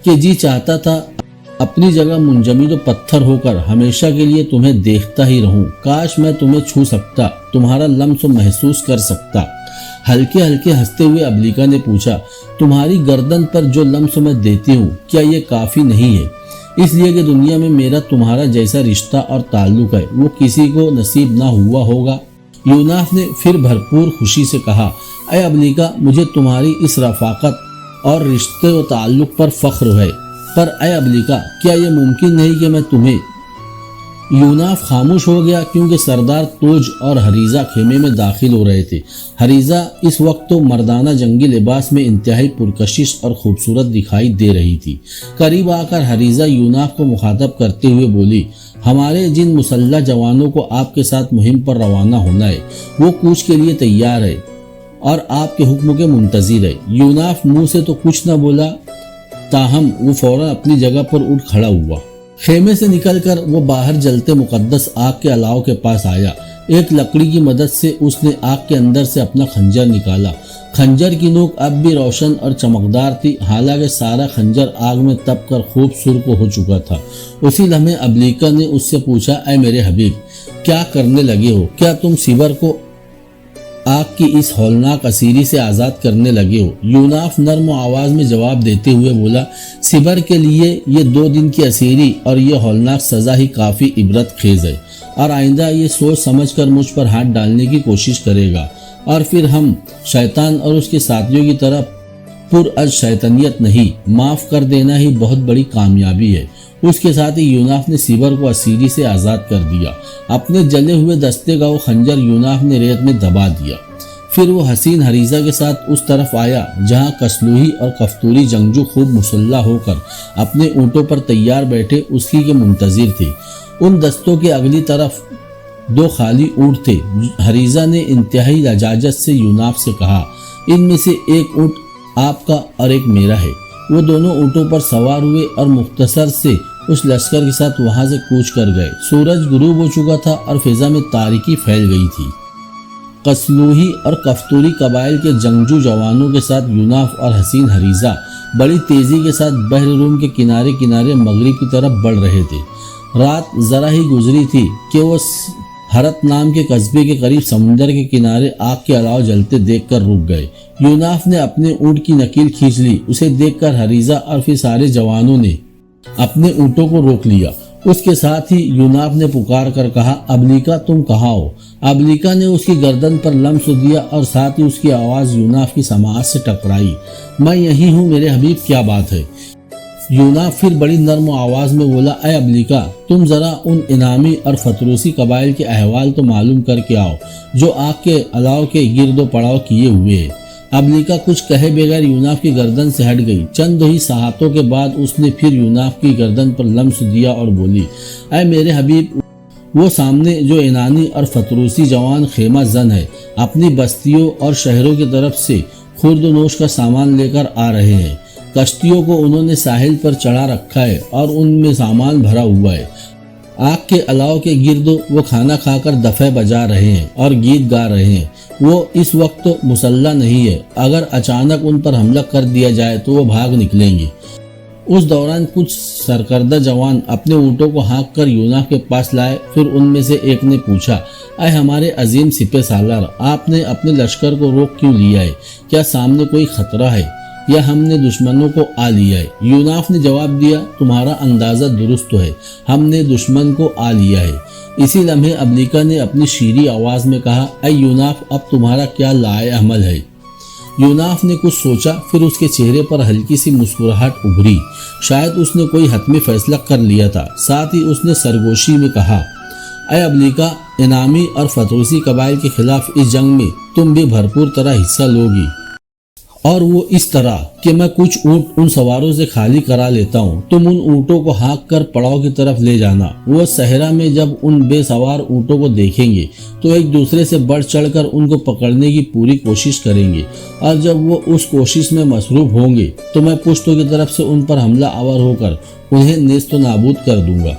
कि जी चाहता था अपनी जगह मुंजमिद व पत्थर होकर हमेशा के लिए तुम्हें देखता ही रहूं। काश मैं तुम्हें छू सकता, तुम्हारा लम्स महसूस कर सकता। हल्के हल्के हंसते हुए अबलिका ने पूछा, तुम्हारी गर्दन पर जो लम्स मैं देती हूँ क्या ये काफ़ी नहीं है? इसलिए कि दुनिया में मेरा तुम्हारा जैसा रिश्ता और ताल्लुक है वो किसी को नसीब ना हुआ होगा। यूनाफ ने फिर भरपूर खुशी से कहा, ऐ अबलिका, मुझे तुम्हारी इस रफ़ाकत और रिश्ते व ताल्लुक पर फ़ख्र है, पर ऐ अबलिका, क्या ये मुमकिन नहीं कि मैं तुम्हें? यूनाफ खामोश हो गया क्योंकि सरदार तोज और हरीजा खेमे में दाखिल हो रहे थे। हरीजा इस वक्त तो मर्दाना जंगी लिबास में इंतहाई पुरकशिश और खूबसूरत दिखाई दे रही थी। करीब आकर हरीजा यूनाफ को मुखातब करते हुए बोली, हमारे जिन मुसल्लह जवानों को आपके साथ मुहिम पर रवाना होना है वो कूच के लिए तैयार है और आपके हुक्म के मुंतज़िर है। यूनाफ मुंह से तो कुछ न बोला, ताहम वो फौरन अपनी जगह पर उठ खड़ा हुआ। खेमे से निकलकर वो बाहर जलते मुकद्दस आग के अलाव के पास आया। एक लकड़ी की मदद से उसने आग के अंदर से अपना खंजर निकाला। खंजर की नोक अब भी रोशन और चमकदार थी, हालांकि सारा खंजर आग में तप कर खूब सुर्ख हो चुका था। उसी लम्हे अबलिका ने उससे पूछा, ऐ मेरे हबीब, क्या करने लगे हो? क्या तुम सिबर को आग की इस हौलनाक असीरी से आज़ाद करने लगे हो? यूनाफ नर्म आवाज़ में जवाब देते हुए बोला, सिबर के लिए ये 2 दिन की असीरी और ये हौलनाक सज़ा ही काफ़ी इबरत खेज है, और आइंदा ये सोच समझ कर मुझ पर हाथ डालने की कोशिश करेगा और फिर हम शैतान और उसके साथियों की तरफ पुरअज़ शैतानियत नहीं, माफ़ कर देना ही बहुत बड़ी कामयाबी है। उसके साथ ही यूनाफ ने सिबर को असीरी से आज़ाद कर दिया। अपने जले हुए दस्ते का वो खंजर यूनाफ ने रेत में दबा दिया। फिर वो हसीन हरीजा के साथ उस तरफ आया जहाँ कसलूही और कफ्तूरी जंगजू खूब मुसल्ला होकर अपने ऊँटों पर तैयार बैठे उसकी के मुंतज़िर थे। उन दस्तों के अगली तरफ 2 खाली ऊँट थे। हरीजा ने इंतहाई लजाजत से यूनाफ से कहा, इनमें से एक ऊँट आपका और एक मेरा है। वो दोनों ऊँटों पर सवार हुए और मुख्तसर से उस लश्कर के साथ वहां से कूच कर गए। सूरज गुरूब हो चुका था और फिजा में तारीकी फैल गई थी। कसलूही और कफ्तूरी कबाइल के जंगजू जवानों के साथ यूनाफ और हसीन हरीजा बड़ी तेजी के साथ बहर रूम के किनारे किनारे मगरिब की तरफ बढ़ रहे थे। रात जरा ही गुजरी थी कि वो हरत नाम के कस्बे के करीब समुंदर के किनारे आग के अलाव जलते देखकर रुक गए। यूनाफ ने अपने ऊँट की नकील खींच ली। उसे देखकर हरीजा और फिर सारे जवानों ने अपने ऊँटों को रोक लिया। उसके साथ ही यूनाफ ने पुकार कर कहा, अबलिका तुम कहाँ हो? अबलिका ने उसकी गर्दन पर लम्स दिया और साथ ही उसकी आवाज़ यूनाफ की समाअत से टकराई। मैं यही हूँ मेरे हबीब, क्या बात है? यूनाफ फिर बड़ी नर्म आवाज में बोला, अय अबलिका, तुम जरा उन इनामी और फतरूसी कबाइल के अहवाल तो मालूम करके आओ जो आग के अलाव के गिरदो पड़ाव किए हुए है। अबलिका कुछ कहे बगैर यूनाफ की गर्दन से हट गई। चंद ही सहातों के बाद उसने फिर यूनाफ की गर्दन पर लम्स दिया और बोली, अय मेरे हबीब, वो सामने जो इनानी और फतरूसी जवान खेमा जन है अपनी बस्तियों और शहरों की तरफ से खुर्दनोश का सामान लेकर आ रहे हैं। कश्तियों को उन्होंने साहिल पर चढ़ा रखा है और उनमें सामान भरा हुआ है। आग के अलाव के गिर्द वो खाना खाकर दफे बजा रहे हैं और गीत गा रहे हैं। वो इस वक्त तो मुसल्ला नहीं है, अगर अचानक उन पर हमला कर दिया जाए तो वो भाग निकलेंगे। उस दौरान कुछ सरकर्दा जवान अपने ऊँटों को हाँक कर यूनाफ के पास लाए। फिर उनमें से एक ने पूछा, अय हमारे अजीम सिपह सालार, आपने अपने लश्कर को रोक क्यों लिया है? क्या सामने कोई खतरा है या हमने दुश्मनों को आ लिया है? यूनाफ ने जवाब दिया, तुम्हारा अंदाजा दुरुस्त है, हमने दुश्मन को आ लिया है। इसी लम्हे अबलिका ने अपनी शीरी आवाज में कहा, अय यूनाफ, अब तुम्हारा क्या लाए अमल है? यूनाफ ने कुछ सोचा, फिर उसके चेहरे पर हल्की सी मुस्कुराहट उभरी। शायद उसने कोई हतमी फैसला कर लिया था। साथ ही उसने सरगोशी में कहा, अय अबलिका, इनामी और फतरूसी कबाइल के खिलाफ इस जंग में तुम भी भरपूर तरह हिस्सा लोगी, और वो इस तरह कि मैं कुछ ऊँट उन सवारों से खाली करा लेता हूँ। तुम उन ऊँटों को हाँक कर पड़ाव की तरफ ले जाना। वो सहरा में जब उन बेसवार ऊँटों को देखेंगे तो एक दूसरे से बढ़ चढ़कर उनको पकड़ने की पूरी कोशिश करेंगे, और जब वो उस कोशिश में मसरूफ होंगे तो मैं पुश्तों की तरफ से उन पर हमला आवर होकर उन्हें नेस्तो नाबूद कर दूंगा।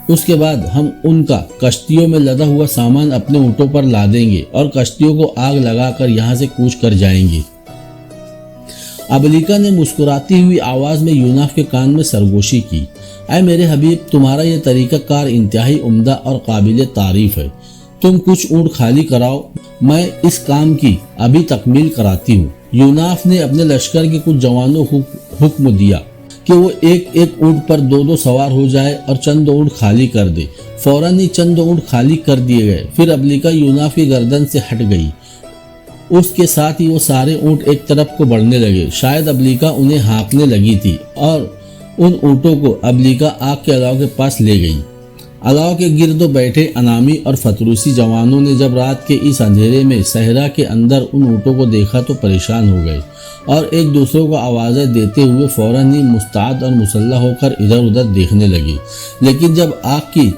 उसके बाद हम उनका कश्तियों में लदा हुआ सामान अपने ऊँटों पर लादेंगे और कश्तियों को आग लगाकर यहाँ से कूच कर जाएंगे। अबलिका ने मुस्कुराती हुई आवाज में यूनाफ के कान में सरगोशी की, ऐ मेरे हबीब, तुम्हारा यह तरीका कार इंतहाई उम्दा और काबिल तारीफ है। तुम कुछ ऊँट खाली कराओ, मैं इस काम की अभी तकमील कराती हूँ। यूनाफ ने अपने लश्कर के कुछ जवानों को हुक्म दिया कि वो एक एक ऊँट पर दो दो सवार हो जाए और चंद ऊँट खाली कर दे। फौरन ही चंद ऊँट खाली कर दिए गए। फिर अबलिका यूनाफ की गर्दन से हट गई। उसके साथ ही वो सारे ऊँट एक तरफ को बढ़ने लगे। शायद अबलिका उन्हें हाँकने लगी थी और उन ऊँटों को अबलिका आग के अलाव के पास ले गई। अलाव के गिर्दो बैठे अनामी और फतरूसी जवानों ने जब रात के इस अंधेरे में सहरा के अंदर उन ऊँटों को देखा तो परेशान हो गए और एक दूसरे को आवाज़ें देते हुए फौरन ही मुस्ताद और मुसल्ला होकर इधर उधर देखने लगे। लेकिन जब आग की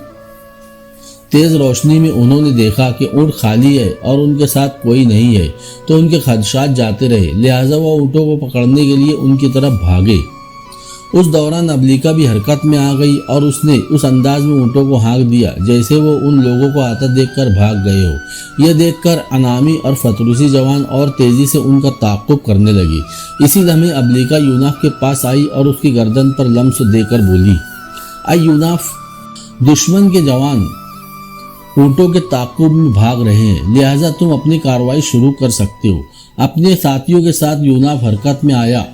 तेज रोशनी में उन्होंने देखा कि ऊँट खाली है और उनके साथ कोई नहीं है तो उनके खदशात जाते रहे। लिहाजा वह ऊँटों को पकड़ने के लिए उनकी तरफ भागे। उस दौरान अबलिका भी हरकत में आ गई और उसने उस अंदाज में ऊँटों को हाँक दिया जैसे वो उन लोगों को आता देखकर भाग गए हो। यह देखकर अनामी और फतरूसी जवान और तेजी से उनका ताक़ुब करने लगे। इसी लम्हे अबलिका यूनाफ के पास आई और उसकी गर्दन पर लम्स देकर बोली, आई यूनाफ, दुश्मन के जवान ऊँटों के ताक़ुब में भाग रहे हैं, लिहाजा तुम अपनी कार्रवाई शुरू कर सकते हो। अपने साथियों के साथ यूनाफ हरकत में आया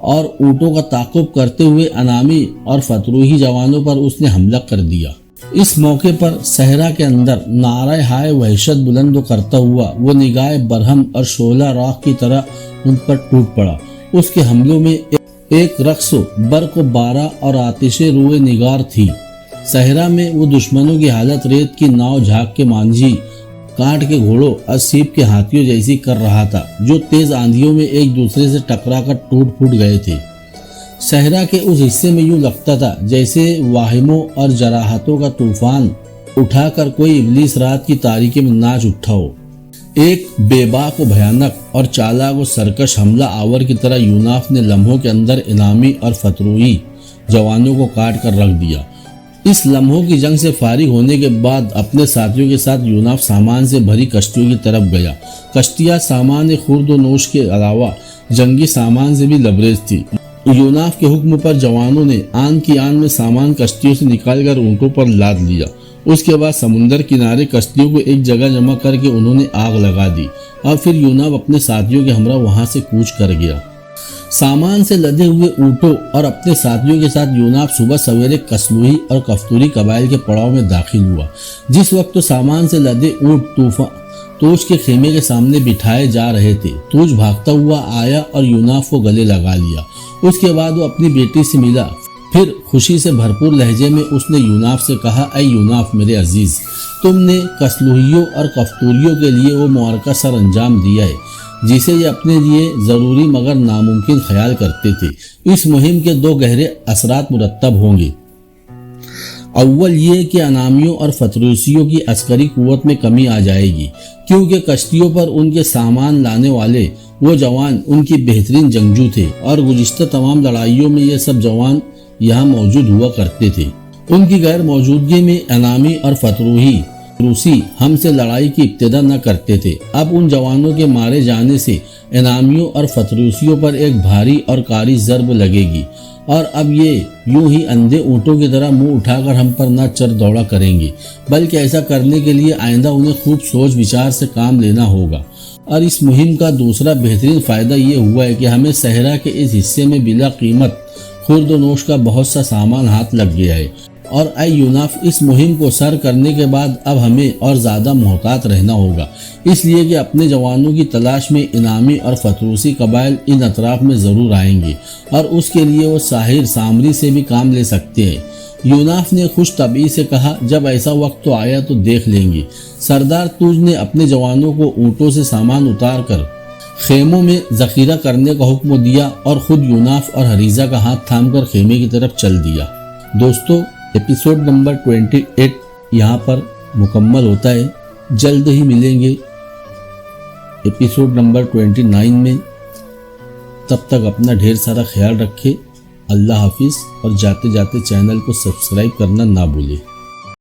और ऊँटों का ताक़ुब करते हुए अनामी और फतरूही जवानों पर उसने हमला कर दिया। इस मौके पर सहरा के अंदर नारे हाय वहशत बुलंद करता हुआ वो निगाह बरहम और शोला राख की तरह उन पर टूट पड़ा। उसके हमलों में एक रक्स बर्क बारा और आतिशे रुए निगार थी। सहरा में वो दुश्मनों की हालत रेत की नाव झाग के मांझी, काट के घोड़ों और सीप के हाथियों जैसी कर रहा था जो तेज आंधियों में एक दूसरे से टकराकर टूट फूट गए थे। सहरा के उस हिस्से में यूं लगता था जैसे वाहिमों और जराहतों का तूफान उठाकर कोई इब्लीस रात की तारीकी में नाच उठा हो। एक बेबाक व भयानक और चालाक व सरकश हमला आवर की तरह यूनाफ ने लम्हों के अंदर इनामी और फतरूही जवानों को काट कर रख दिया। इस लम्हों की जंग से फारिग होने के बाद अपने साथियों के साथ यूनाफ सामान से भरी कश्तियों की तरफ गया। कश्तियाँ सामान खुर्द व नोश के अलावा जंगी सामान से भी लबरेज थी। यूनाफ के हुक्म पर जवानों ने आन की आन में सामान कश्तियों से निकालकर ऊँटों पर लाद लिया। उसके बाद समुंदर किनारे कश्तियों को एक जगह जमा करके उन्होंने आग लगा दी और फिर यूनाफ अपने साथियों के हमरा वहां से कूच कर गया। सामान से लदे हुए ऊँटों और अपने साथियों के साथ यूनाफ सुबह सवेरे कसलूही और कफ्तूरी कबाइल के पड़ाव में दाखिल हुआ। जिस वक्त तो सामान से लदे ऊँट توج کے خیمے کے سامنے بٹھائے جا رہے تھے۔ توج بھاگتا ہوا آیا اور یوناف کو گلے لگا لیا۔ اس کے بعد وہ اپنی بیٹی سے ملا، پھر خوشی سے بھرپور لہجے میں اس نے یوناف سے کہا، اے یوناف میرے عزیز، تم نے کسلوہیوں اور کفتوریوں کے لیے وہ معرکہ سر انجام دیا ہے جسے یہ اپنے لیے ضروری مگر ناممکن خیال کرتے تھے۔ اس مہم کے دو گہرے اثرات مرتب ہوں گے۔ اول یہ کہ انامیوں اور فتروسیوں کی عسکری قوت میں کمی آ جائے گی، کیونکہ کشتیوں پر ان کے سامان لانے والے وہ جوان ان کی بہترین جنگجو تھے اور گزشتہ تمام لڑائیوں میں یہ سب جوان یہاں موجود ہوا کرتے تھے۔ ان کی غیر موجودگی میں انامی اور فتروسی ہم سے لڑائی کی ابتدا نہ کرتے تھے۔ اب ان جوانوں کے مارے جانے سے انامیوں اور فتروسیوں پر ایک بھاری اور کاری ضرب لگے گی، اور اب یہ یوں ہی اندھے اونٹوں کی طرح منہ اٹھا کر ہم پر نہ چر دوڑا کریں گے، بلکہ ایسا کرنے کے لیے آئندہ انہیں خوب سوچ بچار سے کام لینا ہوگا۔ اور اس مہم کا دوسرا بہترین فائدہ یہ ہوا ہے کہ ہمیں صحرا کے اس حصے میں بلا قیمت خورد و نوش کا بہت سا سامان ہاتھ لگ گیا ہے، اور اے یوناف، اس مہم کو سر کرنے کے بعد اب ہمیں اور زیادہ محتاط رہنا ہوگا، اس لیے کہ اپنے جوانوں کی تلاش میں انامی اور فتروسی قبائل ان اطراف میں ضرور آئیں گے، اور اس کے لیے وہ ساحر سامری سے بھی کام لے سکتے ہیں۔ یوناف نے خوش طبعی سے کہا، جب ایسا وقت تو آیا تو دیکھ لیں گے۔ سردار توج نے اپنے جوانوں کو اونٹوں سے سامان اتار کر خیموں میں ذخیرہ کرنے کا حکم دیا اور خود یوناف اور حریزہ کا ہاتھ تھام کر خیمے کی طرف چل دیا۔ دوستو، ایپیسوڈ نمبر 28 یہاں پر مکمل ہوتا ہے۔ جلد ہی ملیں گے ایپیسوڈ نمبر 29 میں۔ تب تک اپنا ڈھیر سارا خیال رکھے۔ اللہ حافظ، اور جاتے جاتے چینل کو سبسکرائب کرنا نہ بھولے۔